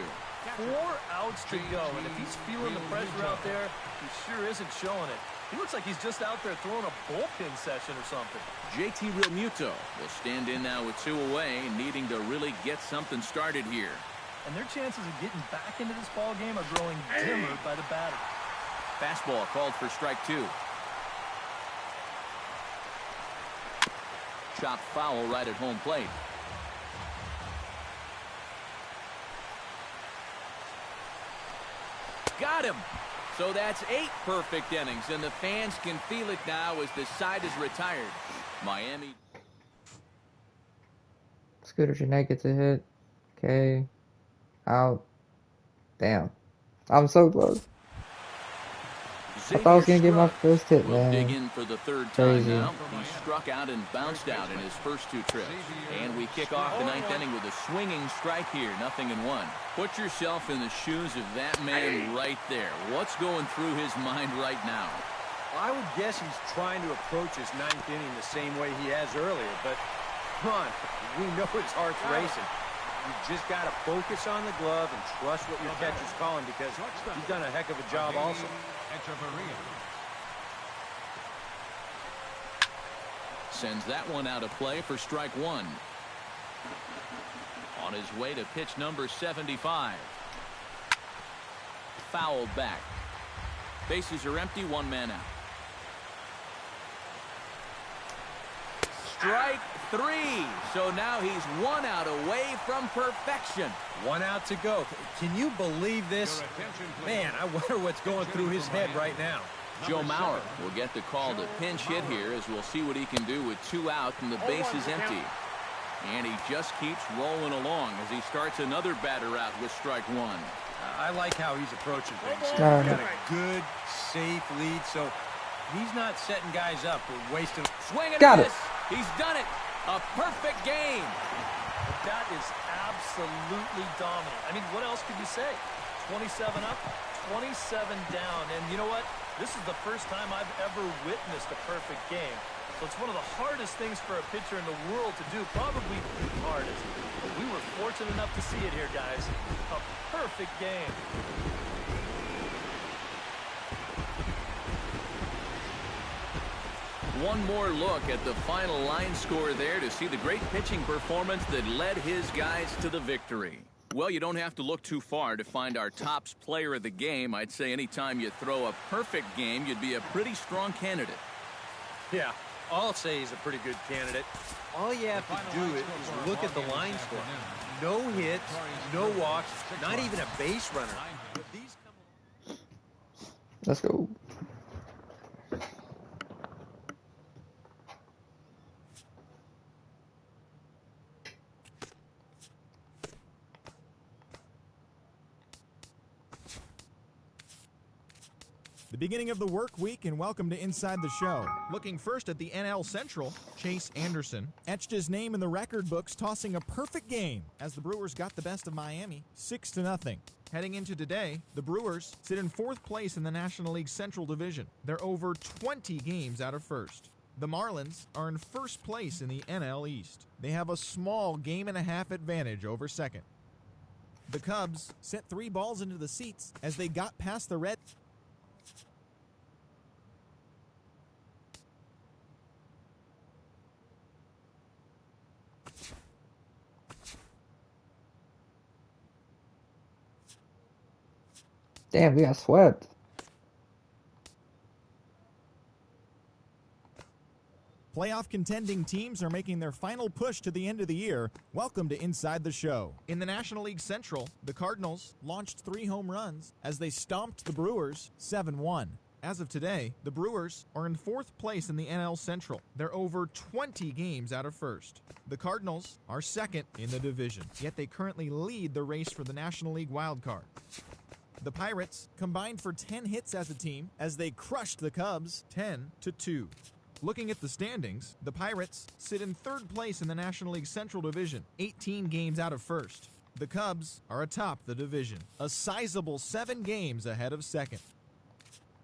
4 outs to go, and if he's feeling the pressure out there, he sure isn't showing it. He looks like he's just out there throwing a bullpen session or something. JT Realmuto will stand in now with 2 away, needing to really get something started here. And their chances of getting back into this ball game are growing dimmer by the batter. Fastball called for strike 2. Chopped foul right at home plate. Got him. So that's 8 perfect innings, and the fans can feel it now as the side is retired. Miami. Scooter Jeanette gets a hit. Okay. Out. Damn. I'm so close. I thought I was going to get my first hit, will man. dig in for the 3rd time Crazy. now. He struck out and bounced out in his first 2 trips. And we kick off the 9th inning with a swinging strike here, 0-1. Put yourself in the shoes of that man right there. What's going through his mind right now? I would guess he's trying to approach his 9th inning the same way he has earlier, but come on, we know his heart's racing. You just got to focus on the glove and trust what your catcher's calling, because he's done a heck of a job also. Sends that one out of play for strike 1. On his way to pitch number 75. Fouled back. Bases are empty, 1 man out. Strike 3. So now he's 1 out away from perfection. 1 out to go. Can you believe this? Man, I wonder what's going through his head right now. Joe Mauer will get the call to pinch hit here, as we'll see what he can do with 2 out and the base is empty. And he just keeps rolling along as he starts another batter out with strike 1. I like how he's approaching things. He's got a good, safe lead, so he's not setting guys up or wasting. Swing and Got a it. miss. He's done it. A perfect game. That is absolutely dominant. I mean, what else could you say? 27 up, 27 down, and you know what? This is the first time I've ever witnessed a perfect game. So it's one of the hardest things for a pitcher in the world to do, probably the hardest. But we were fortunate enough to see it here, guys. A perfect game. One more look at the final line score there to see the great pitching performance that led his guys to the victory. Well, you don't have to look too far to find our tops player of the game. I'd say anytime you throw a perfect game, you'd be a pretty strong candidate. Yeah, I'll say he's a pretty good candidate. All you have to do is look at the line score. No hits, no walks, not even a base runner. Let's go. The beginning of the work week, and welcome to Inside the Show. Looking first at the NL Central, Chase Anderson etched his name in the record books, tossing a perfect game as the Brewers got the best of Miami, 6-0. Heading into today, the Brewers sit in 4th place in the National League Central Division. They're over 20 games out of first. The Marlins are in 1st place in the NL East. They have a small 1.5 advantage over second. The Cubs sent 3 balls into the seats as they got past the Reds. Damn, we got swept. Playoff contending teams are making their final push to the end of the year. Welcome to Inside the Show. In the National League Central, the Cardinals launched 3 home runs as they stomped the Brewers 7-1. As of today, the Brewers are in 4th place in the NL Central. They're over 20 games out of first. The Cardinals are 2nd in the division, yet they currently lead the race for the National League wildcard. The Pirates combined for 10 hits as a team as they crushed the Cubs 10-2. Looking at the standings, the Pirates sit in 3rd place in the National League Central Division, 18 games out of first. The Cubs are atop the division, a sizable 7 games ahead of second.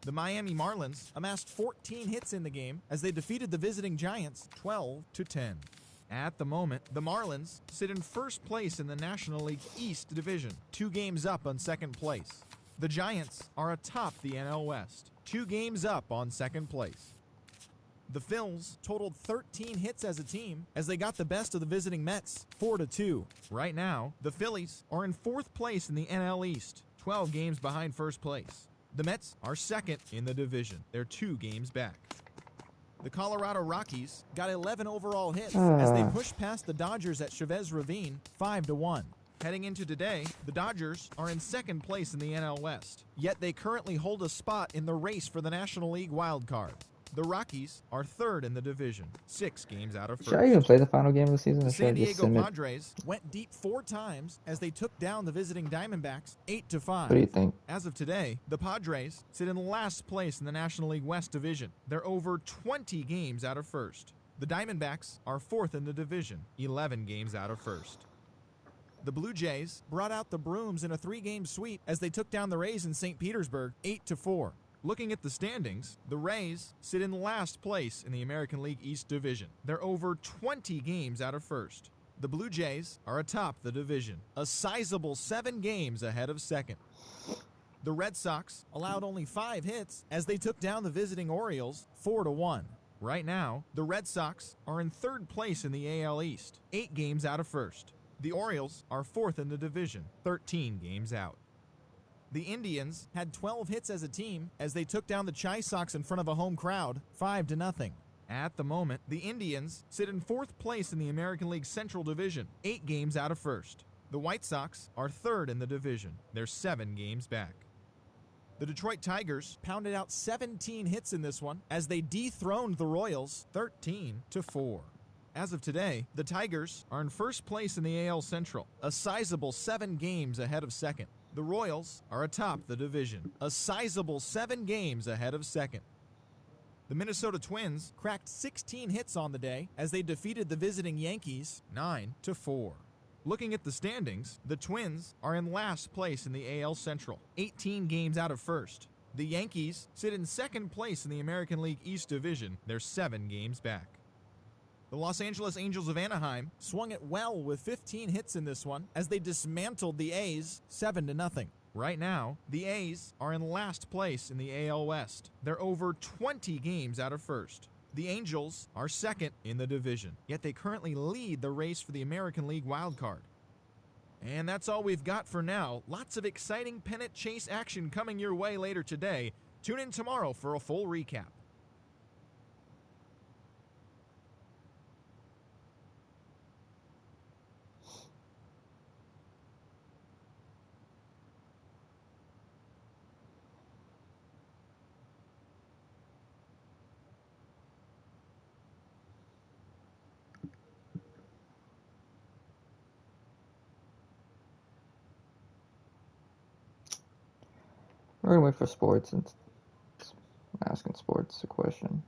The Miami Marlins amassed 14 hits in the game as they defeated the visiting Giants 12-10. At the moment, the Marlins sit in first place in the National League East Division, 2 games up on second place. The Giants are atop the NL West, 2 games up on second place. The Phils totaled 13 hits as a team as they got the best of the visiting Mets, 4-2. Right now, the Phillies are in 4th place in the NL East, 12 games behind first place. The Mets are second in the division. They're 2 games back. The Colorado Rockies got 11 overall hits as they pushed past the Dodgers at Chavez Ravine 5-1. Heading into today, the Dodgers are in second place in the NL West, yet they currently hold a spot in the race for the National League wild card. The Rockies are 3rd in the division, 6 games out of first. Should I even play the final game of the season? The Or should I San just Diego sim it? Padres went deep 4 times as they took down the visiting Diamondbacks 8-5. What do you think? As of today, the Padres sit in last place in the National League West Division. They're over 20 games out of first. The Diamondbacks are 4th in the division, 11 games out of first. The Blue Jays brought out the brooms in a 3-game sweep as they took down the Rays in St. Petersburg 8-4. Looking at the standings, the Rays sit in last place in the American League East Division. They're over 20 games out of first. The Blue Jays are atop the division, a sizable 7 games ahead of second. The Red Sox allowed only 5 hits as they took down the visiting Orioles 4-1. Right now, the Red Sox are in 3rd place in the AL East, 8 games out of first. The Orioles are 4th in the division, 13 games out. The Indians had 12 hits as a team as they took down the Chi Sox in front of a home crowd 5-0. At the moment, the Indians sit in 4th place in the American League Central Division, 8 games out of first. The White Sox are 3rd in the division. They're 7 games back. The Detroit Tigers pounded out 17 hits in this one as they dethroned the Royals 13-4. As of today, the Tigers are in first place in the AL Central, a sizable 7 games ahead of second. The Royals are atop the division, a sizable 7 games ahead of second. The Minnesota Twins cracked 16 hits on the day as they defeated the visiting Yankees 9-4. Looking at the standings, the Twins are in last place in the AL Central, 18 games out of first. The Yankees sit in second place in the American League East Division. They're 7 games back. The Los Angeles Angels of Anaheim swung it well with 15 hits in this one as they dismantled the A's 7-0. Right now, the A's are in last place in the AL West. They're over 20 games out of first. The Angels are 2nd in the division, yet they currently lead the race for the American League wild card. And that's all we've got for now. Lots of exciting pennant chase action coming your way later today. Tune in tomorrow for a full recap. We're gonna wait for sports and asking sports a question.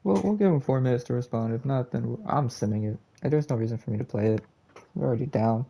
We'll give him 4 minutes to respond. If not, then I'm simming it. There's no reason for me to play it. We're already down.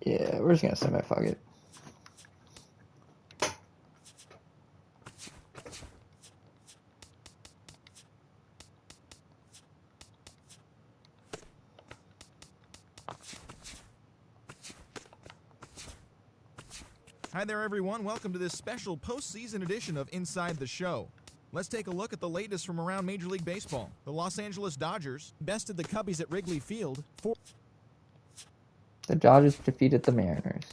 Yeah, we're just gonna sim it. Fuck it. Hi there, everyone. Welcome to this special postseason edition of Inside the Show. Let's take a look at the latest from around Major League Baseball. The Los Angeles Dodgers bested the Cubbies at Wrigley Field. The Dodgers defeated the Mariners.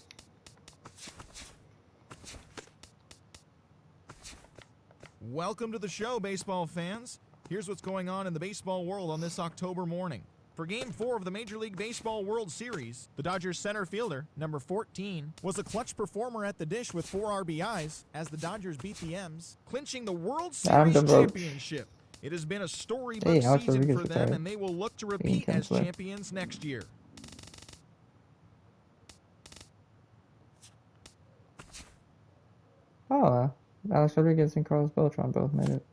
Welcome to the show, baseball fans. Here's what's going on in the baseball world on this October morning. For Game 4 of the Major League Baseball World Series, the Dodgers center fielder, number 14, was a clutch performer at the dish with 4 RBIs as the Dodgers beat the M's, clinching the World Adam Series DeRoche. championship. It has been a storybook Hey, Alex season Rodriguez for them, retired. and they will look to Being repeat 10 as play. champions next year. Oh, Alex Rodriguez and Carlos Beltran both made it.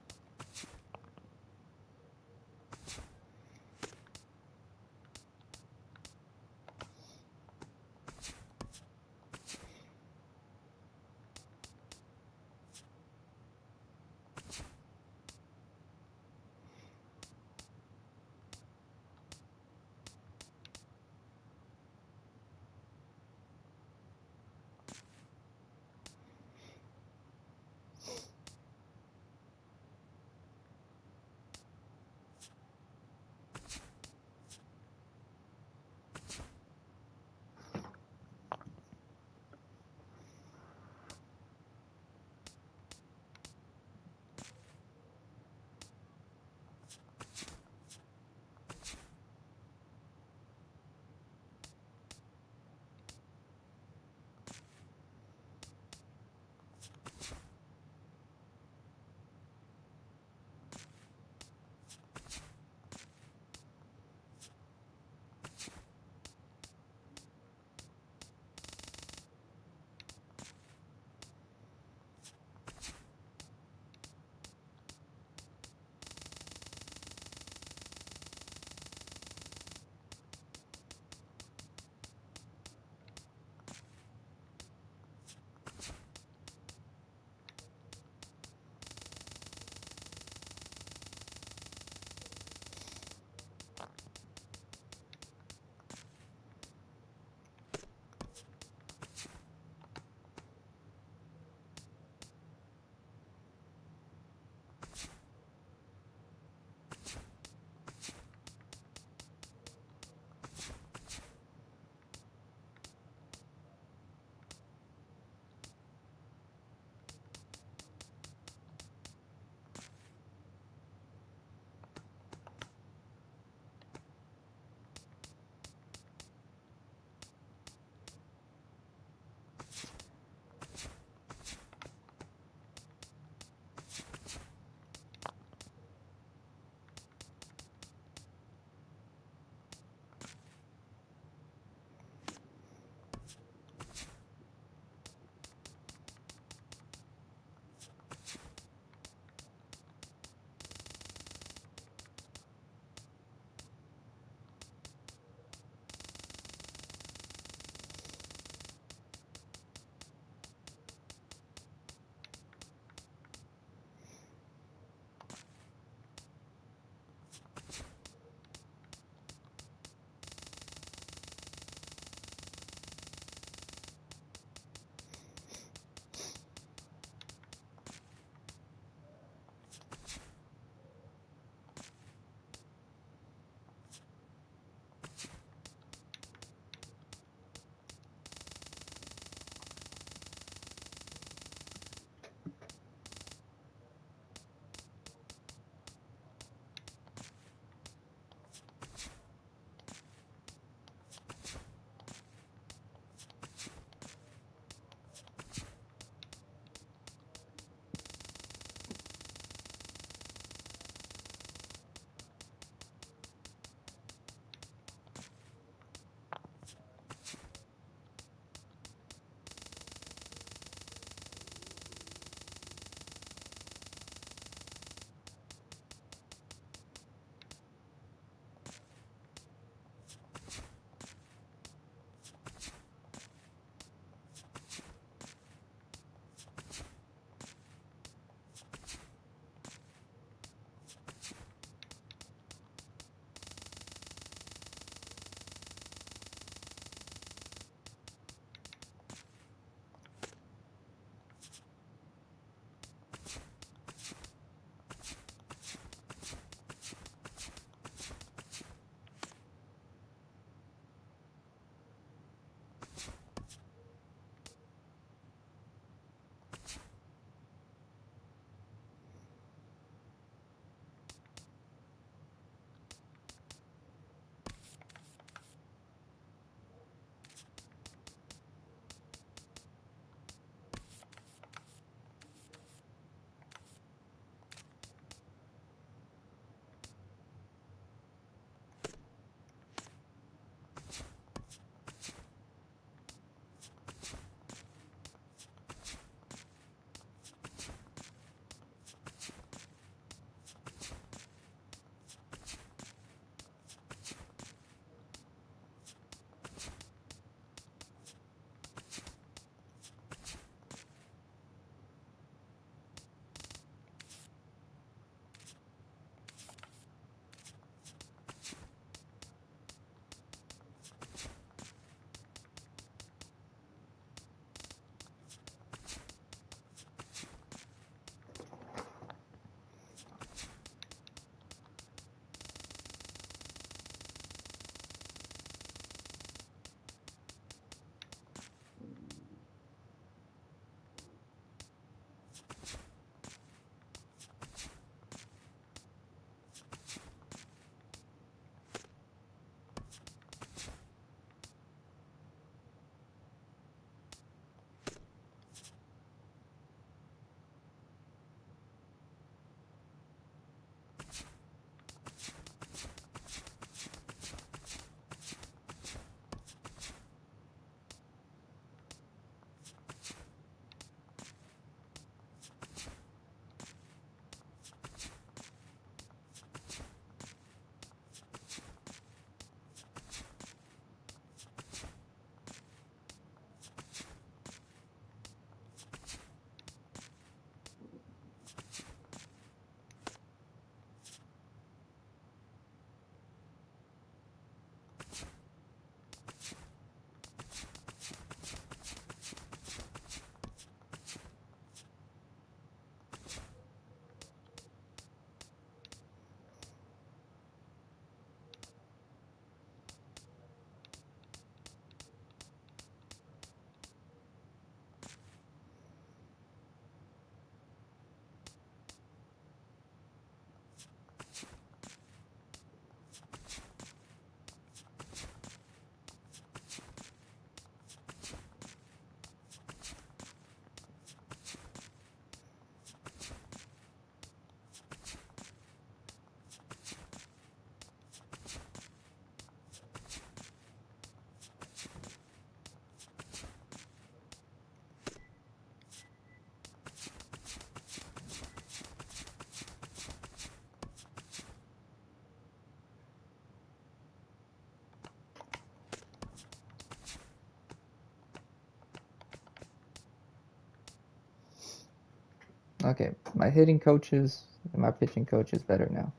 Okay, my hitting coaches and my pitching coach is better now.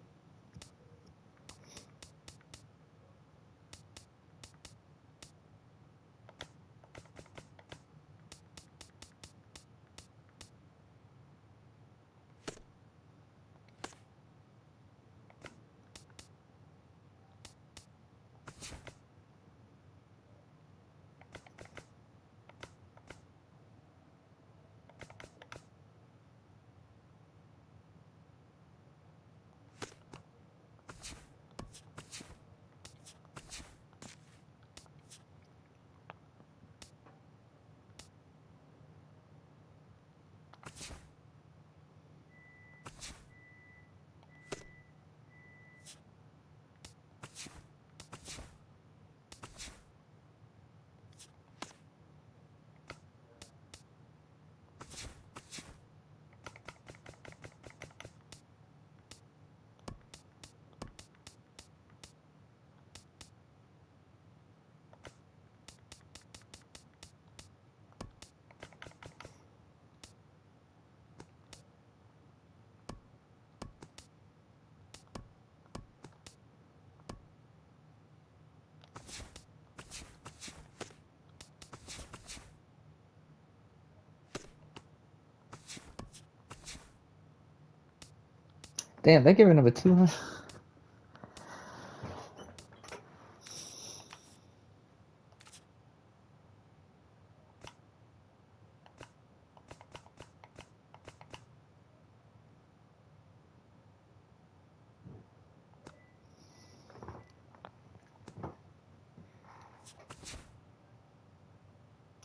Damn, they're giving him a 200.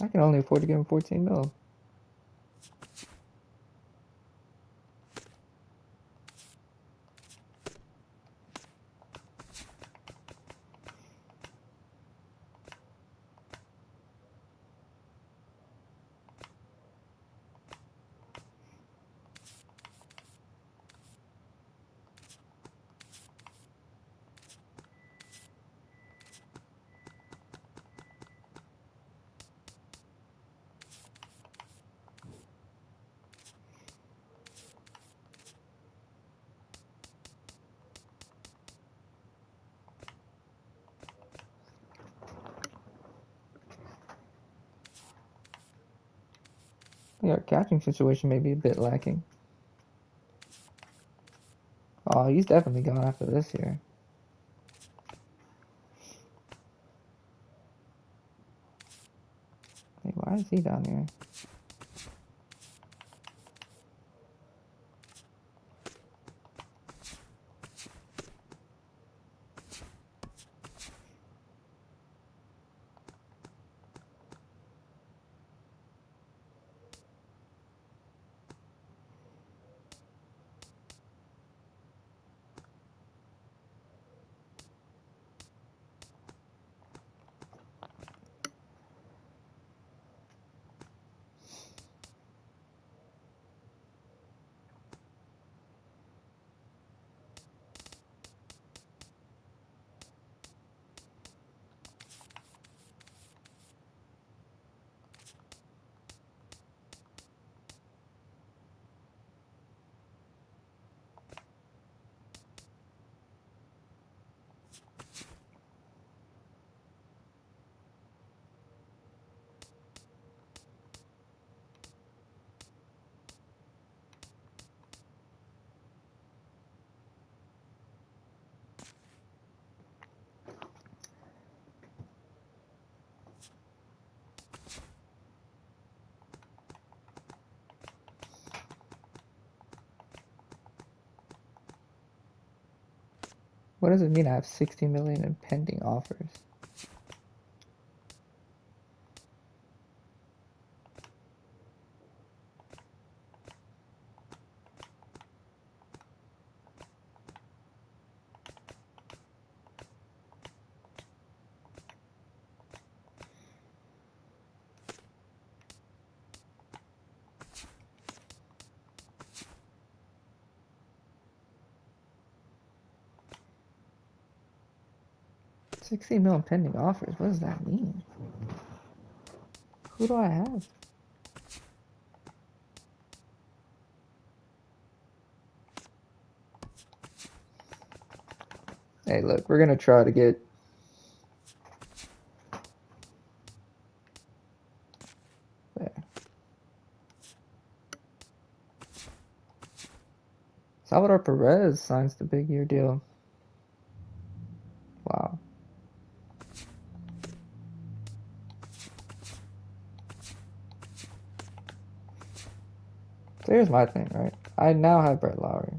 I can only afford to give him 14 mil. Yeah, our catching situation may be a bit lacking. Oh, he's definitely gone after this year. Hey, why is he down here? What does it mean I have 60 million in pending offers? $60 million pending offers. What does that mean? Who do I have? Hey, look, we're gonna try to get. There. Salvador Perez signs the big year deal. Wow. So here's my thing, right? I now have Brett Lowry.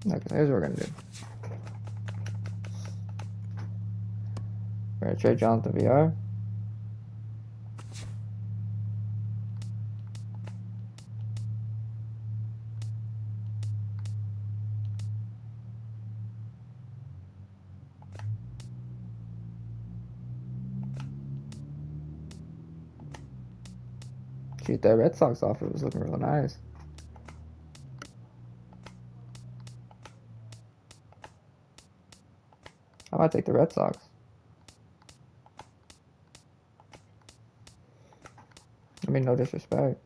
Okay, here's what we're gonna do. We're gonna trade Jonathan VR. Shoot, that Red Sox offer was looking real nice. I might take the Red Sox. I mean, no disrespect.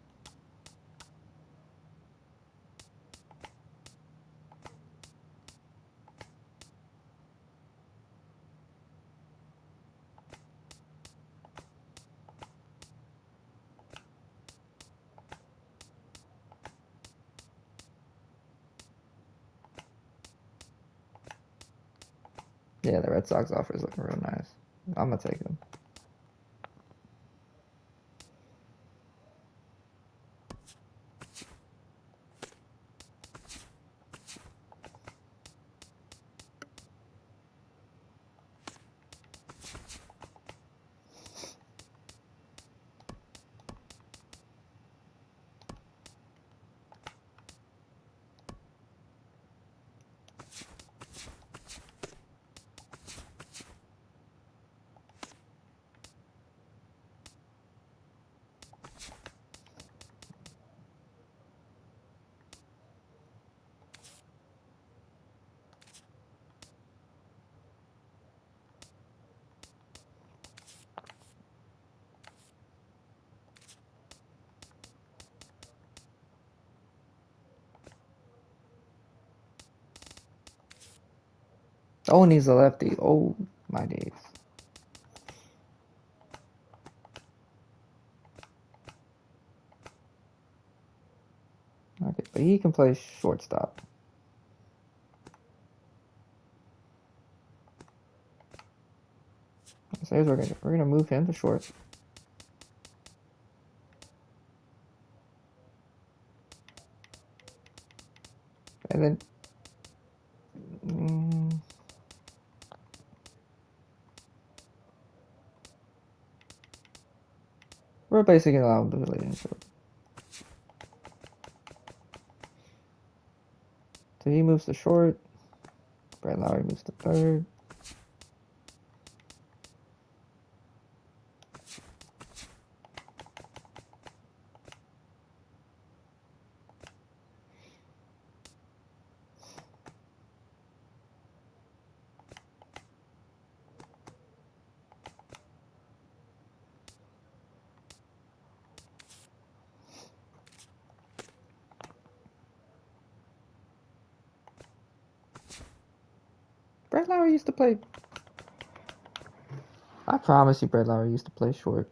Yeah, the Red Sox offer is looking real nice. I'm gonna take them. Oh, and he's a lefty. Oh, my days. Okay, but he can play shortstop. So here's what we're gonna move him to short. And then we're basically allowing him to play in short. So he moves to short. Brett Lowry moves to third. Brett Lowry used to play. I promise you, Brett Lowry used to play short.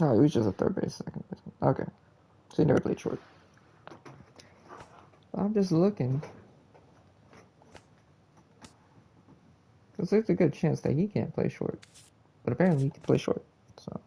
Oh, he was just a third base, second baseman. Okay. So he never played short. I'm just looking. Because there's a good chance that he can't play short. But apparently he can play short. So.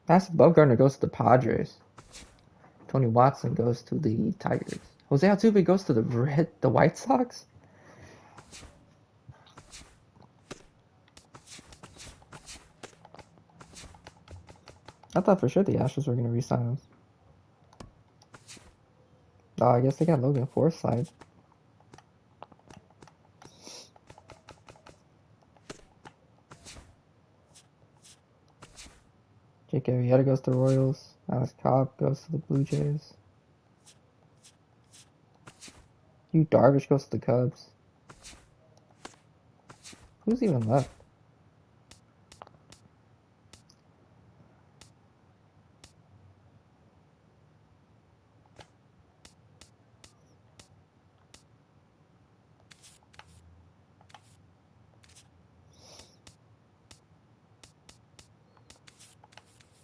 That's Bumgarner goes to the Padres. Tony Watson goes to the Tigers. Jose Altuve goes to the White Sox? I thought for sure the Astros were going to re-sign him. Oh, I guess they got Logan Forsythe. Jake Arrieta goes to the Royals. Alex Cobb goes to the Blue Jays. Yu Darvish goes to the Cubs. Who's even left?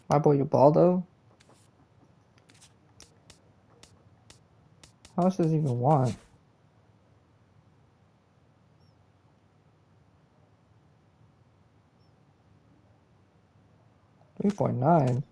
My boy Ubaldo? How much does he even want? $3.9.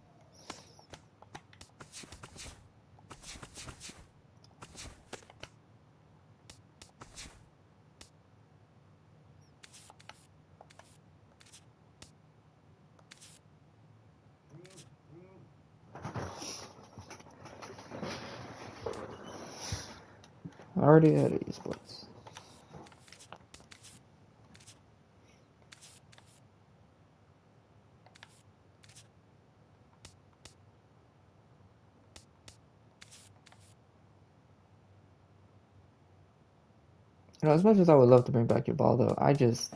Already at esports. You know, as much as I would love to bring back Ubaldo, I just...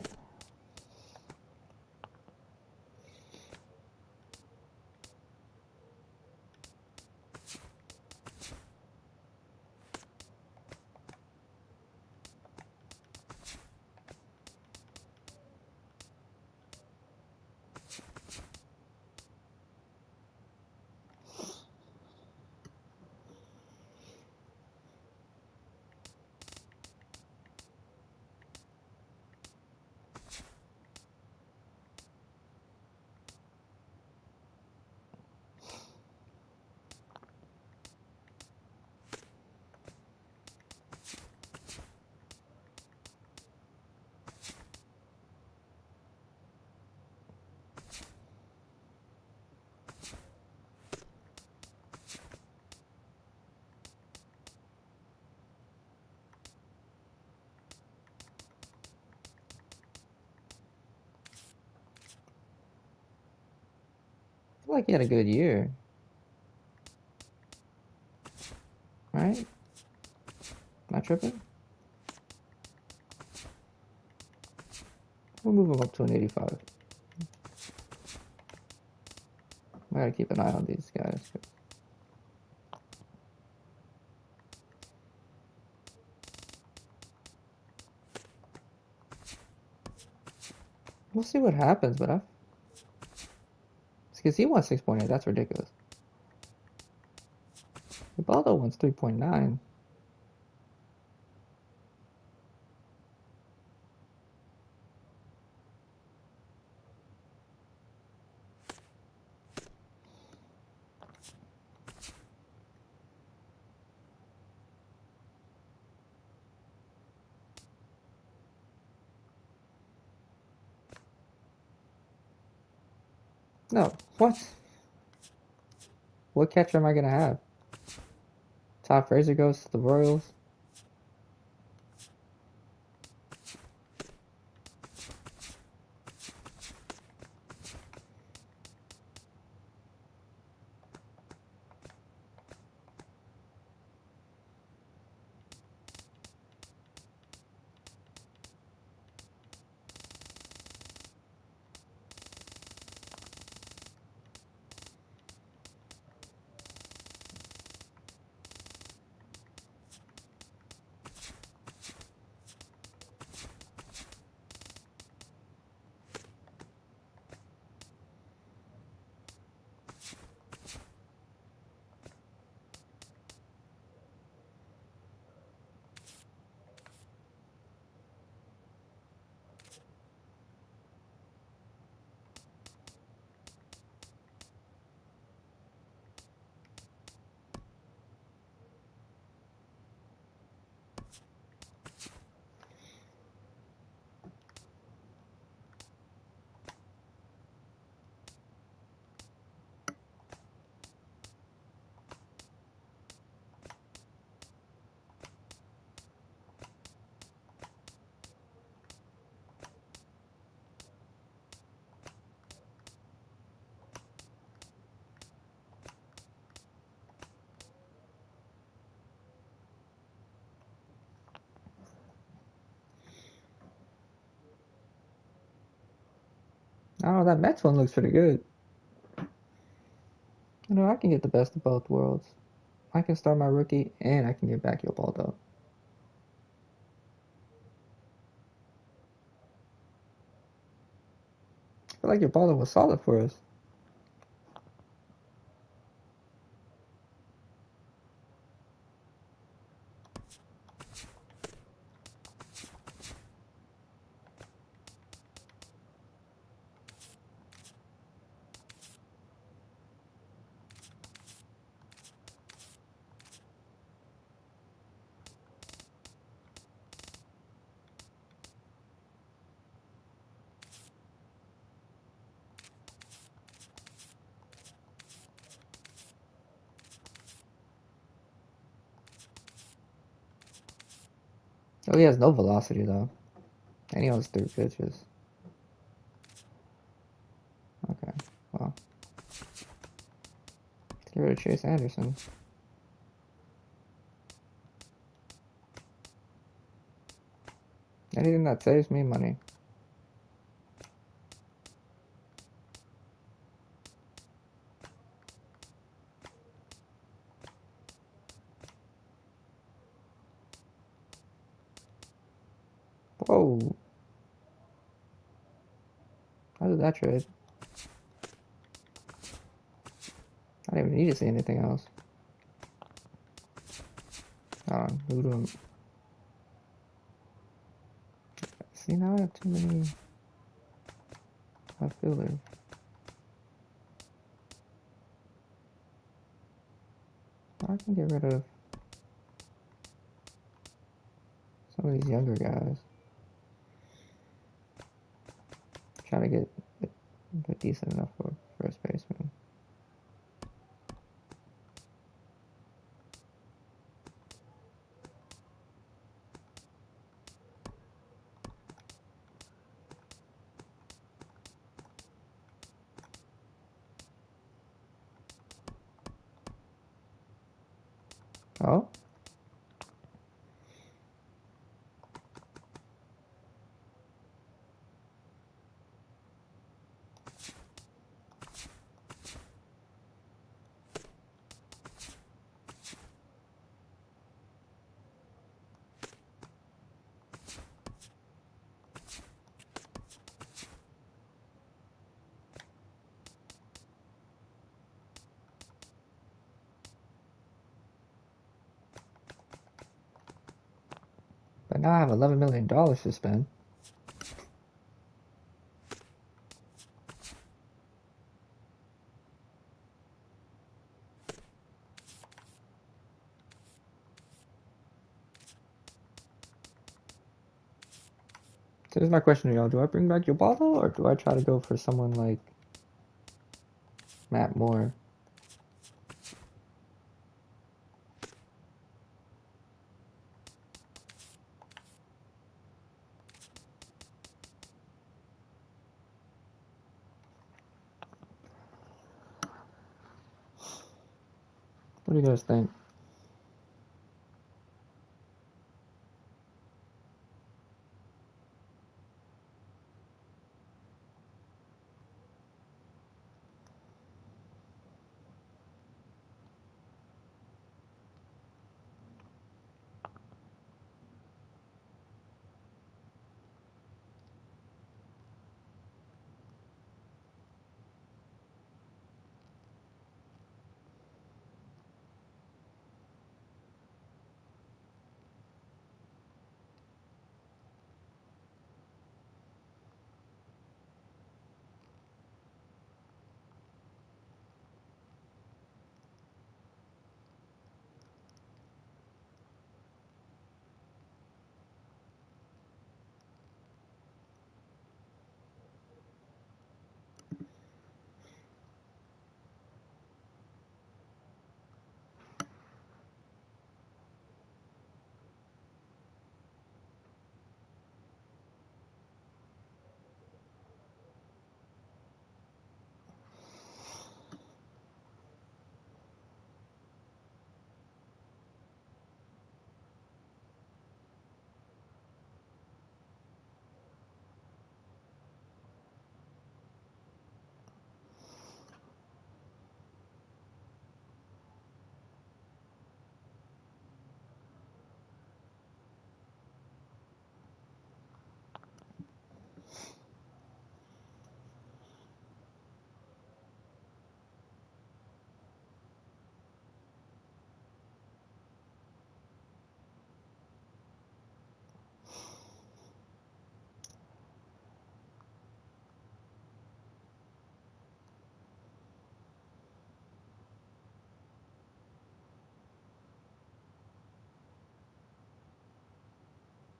I feel like he had a good year. Right? Am I tripping? We'll move him up to an 85. I gotta keep an eye on these guys. We'll see what happens, but it's because he wants 6.8. That's ridiculous. Ubaldo wants 3.9. No, what? What catcher am I gonna have? Todd Frazier goes to the Royals. I don't know, that Mets one looks pretty good. You know, I can get the best of both worlds. I can start my rookie, and I can get back your ball, though. I feel like your baller was solid for us. Oh, he has no velocity, though. And he owns 3 pitches. Okay, well. Let's get rid of Chase Anderson. Anything that saves me money. Whoa. How did that trade? I didn't even need to see anything else. Hold on, who do I... See, now I have too many outfielders. I can get rid of some of these younger guys. Try to get a decent enough for first baseman. Oh? But now I have $11 million to spend. So here's my question to y'all. Do I bring back Yobalo, or do I try to go for someone like Matt Moore? What do you guys think?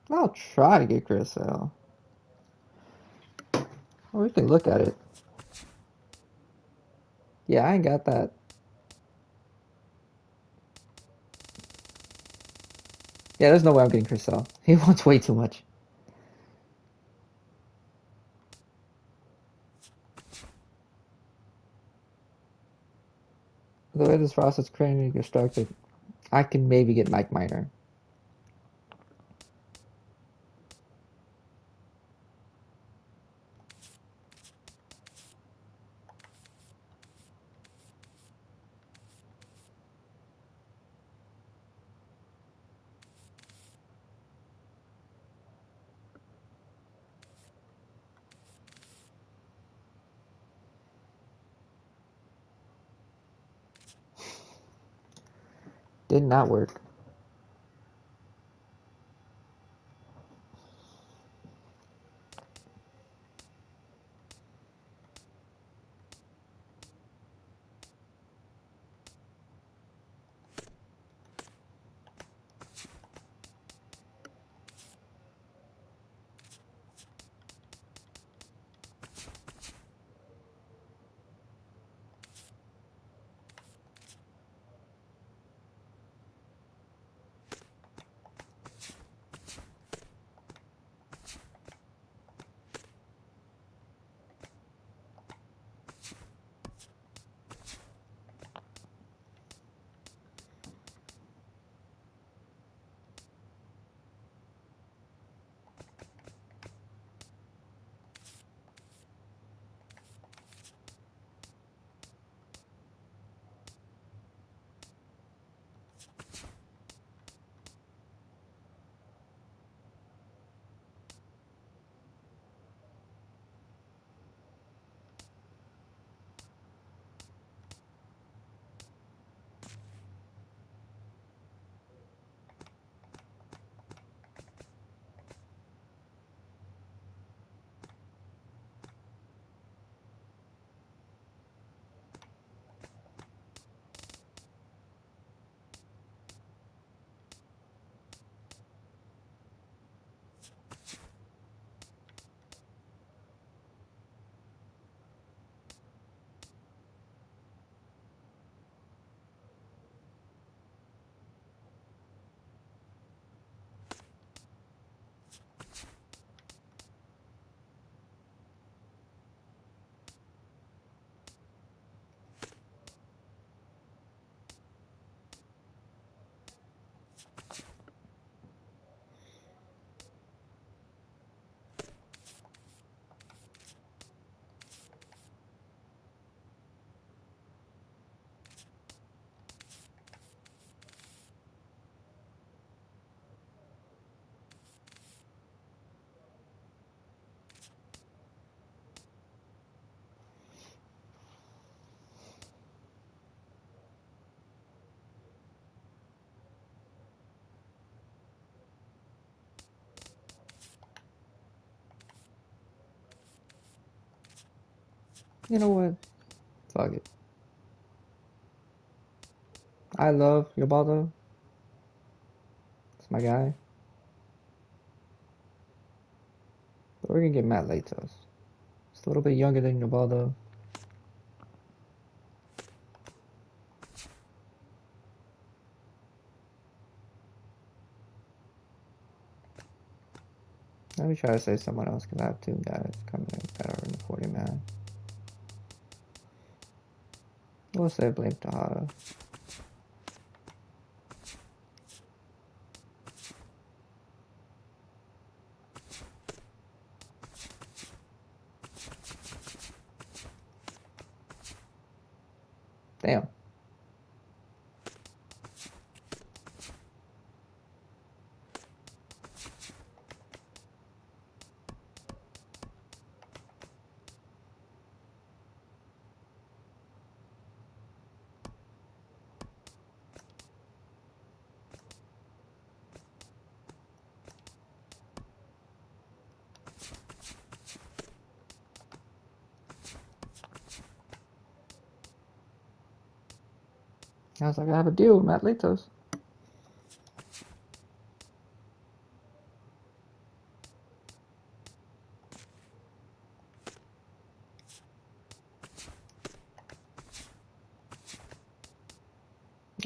I'll try to get Chris Sale. Well, we can look at it. Yeah, I ain't got that. Yeah, there's no way I'm getting Chris Sale. He wants way too much. The way this process is currently constructed, I can maybe get Mike Minor. Did not work. You know what? Fuck it. I love Yobaldo. It's my guy. But we're gonna get Matt Latos. Just a little bit younger than Yobaldo. Let me try to say someone else because I have two guys coming in that are in the 40 man. We'll say Blake Tejada. Damn. I was like, I have a deal with Matt Latos.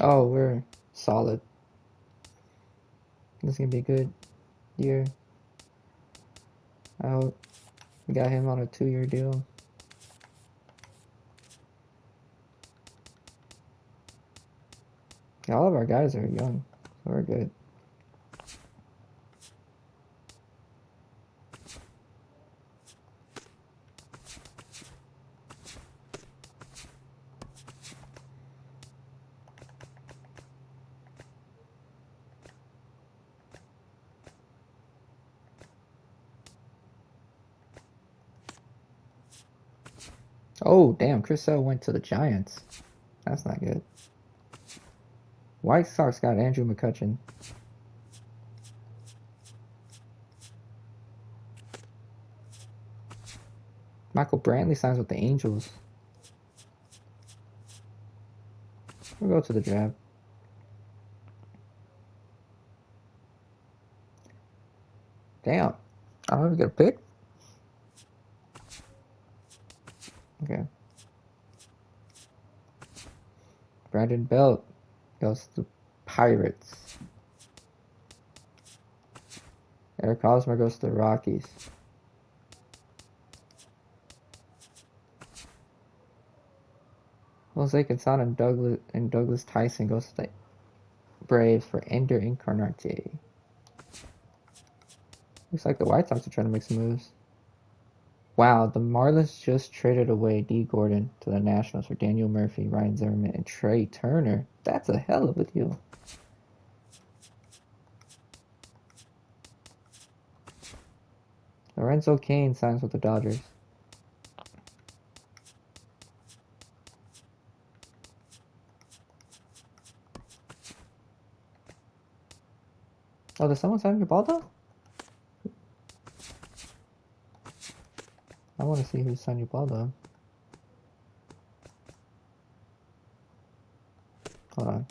Oh, we're solid. This is gonna be a good year. I hope we got him on a 2-year deal. Yeah, all of our guys are young, so we're good. Oh, damn, Chris Sale went to the Giants. That's not good. White Sox got Andrew McCutchen. Michael Brantley signs with the Angels. We'll go to the draft. Damn. I don't even get a pick. Okay. Brandon Belt goes to Pirates. Eric Hosmer goes to the Rockies. Jose Quintana and Douglas Tyson goes to the Braves for Ender Encarnate. Looks like the White Sox are trying to make some moves. Wow, the Marlins just traded away D. Gordon to the Nationals for Daniel Murphy, Ryan Zimmerman, and Trey Turner. That's a hell of a deal. Lorenzo Cain signs with the Dodgers. Oh, did someone sign Ubaldo? I want to see who signed Ubaldo. Hold on.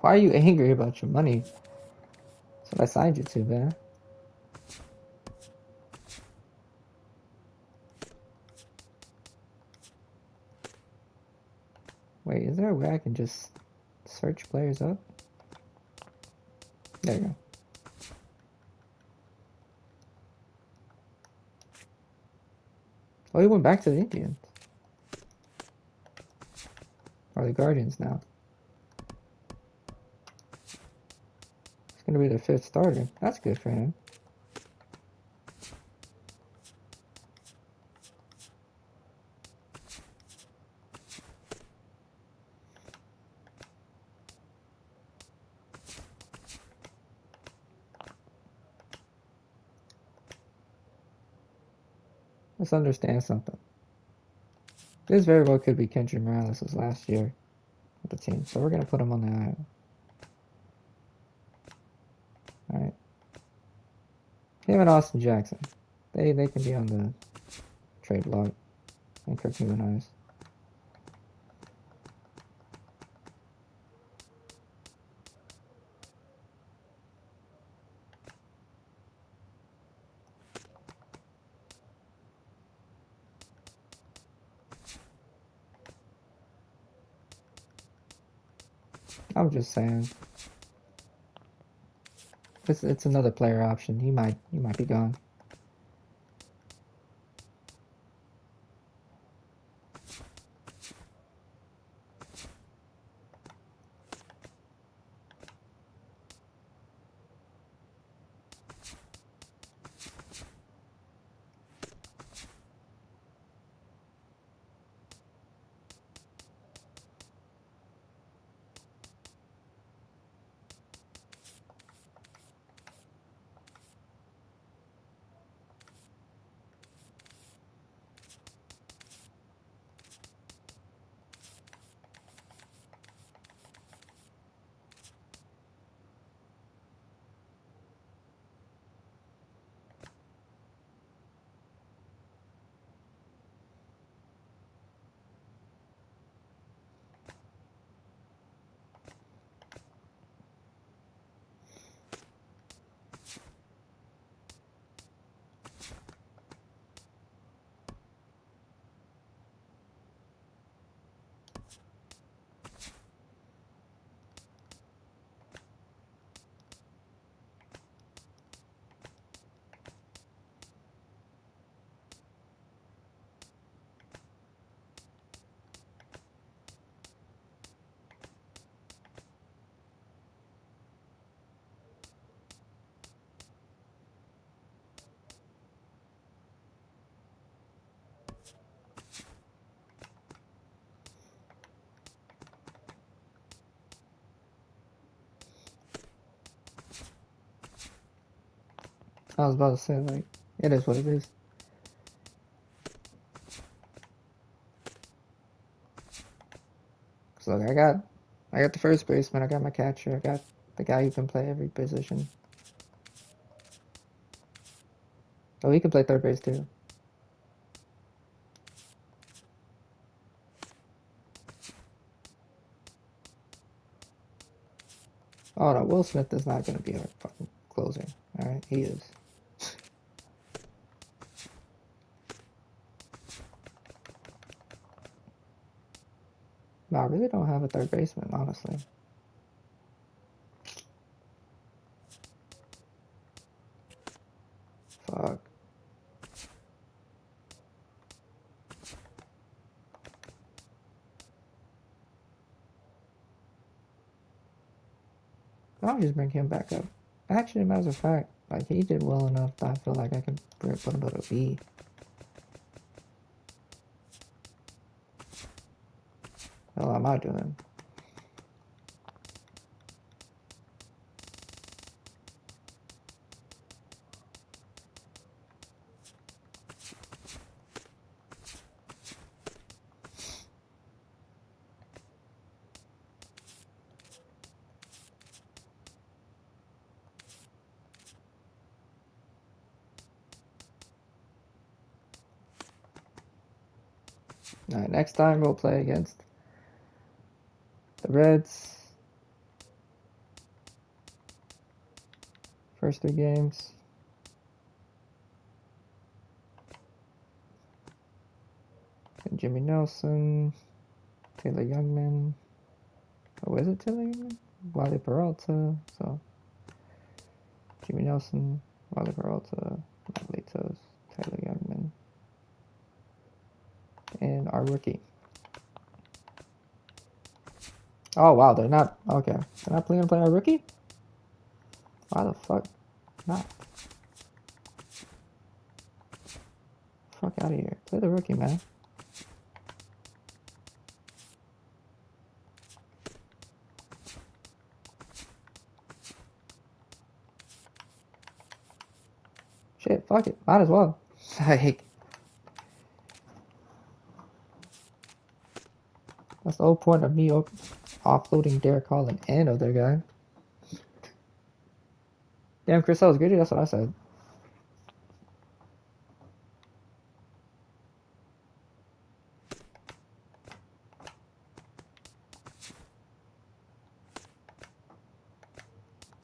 Why are you angry about your money? That's what I signed you to, man. Wait, is there a way I can just search players up? There you go. Oh, he went back to the Indians. Or the Guardians now. He's gonna be their 5th starter. That's good for him. Let's understand something. This very well could be Kendrick Morales' last year with the team, so we're gonna put him on the IL. Alright. Him and Austin Jackson. They can be on the trade block. And Kirk Newman. I'm just saying. It's another player option. He might be gone. I was about to say, like, it is what it is. So look, I got the first baseman, I got my catcher, I got the guy who can play every position. Oh, he can play third base too. Oh no, Will Smith is not gonna be our fucking closer. Alright, he is. No, I really don't have a third baseman, honestly. Fuck. I'll just bring him back up. Actually, as a fact, like, he did well enough that I feel like I can put him at a B. What the hell am I doing? Alright, next time we'll play against the Reds. First 3 games. And Jimmy Nelson, Taylor Youngman. Oh, is it Taylor Youngman? Wally Peralta. So, Jimmy Nelson, Wally Peralta, Mavlitos, Taylor Youngman, and our rookie. Oh wow, they're not okay. They're not planning to play our rookie? Why the fuck not? Fuck out of here. Play the rookie, man. Shit, fuck it. Might as well. Like, that's the whole point of me offloading Derek Holland and other guy. Damn, Chris, that was greedy. That's what I said.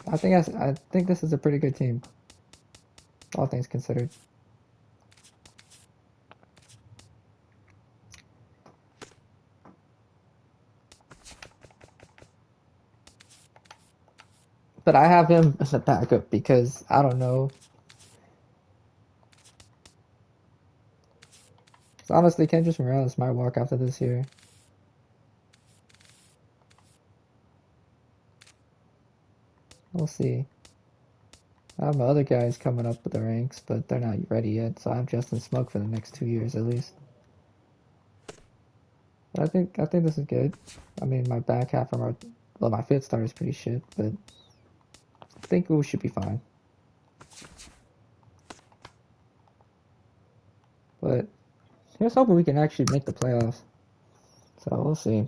I think this is a pretty good team, all things considered. But I have him as a backup because I don't know. So honestly, Kendrick Morales might walk after this year. We'll see. I have my other guys coming up with the ranks, but they're not ready yet. So I have Justin Smoke for the next 2 years at least. But I think this is good. I mean, my back half from my fifth start is pretty shit, but I think we should be fine. But here's hoping we can actually make the playoffs. So we'll see.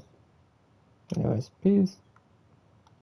Anyways, peace.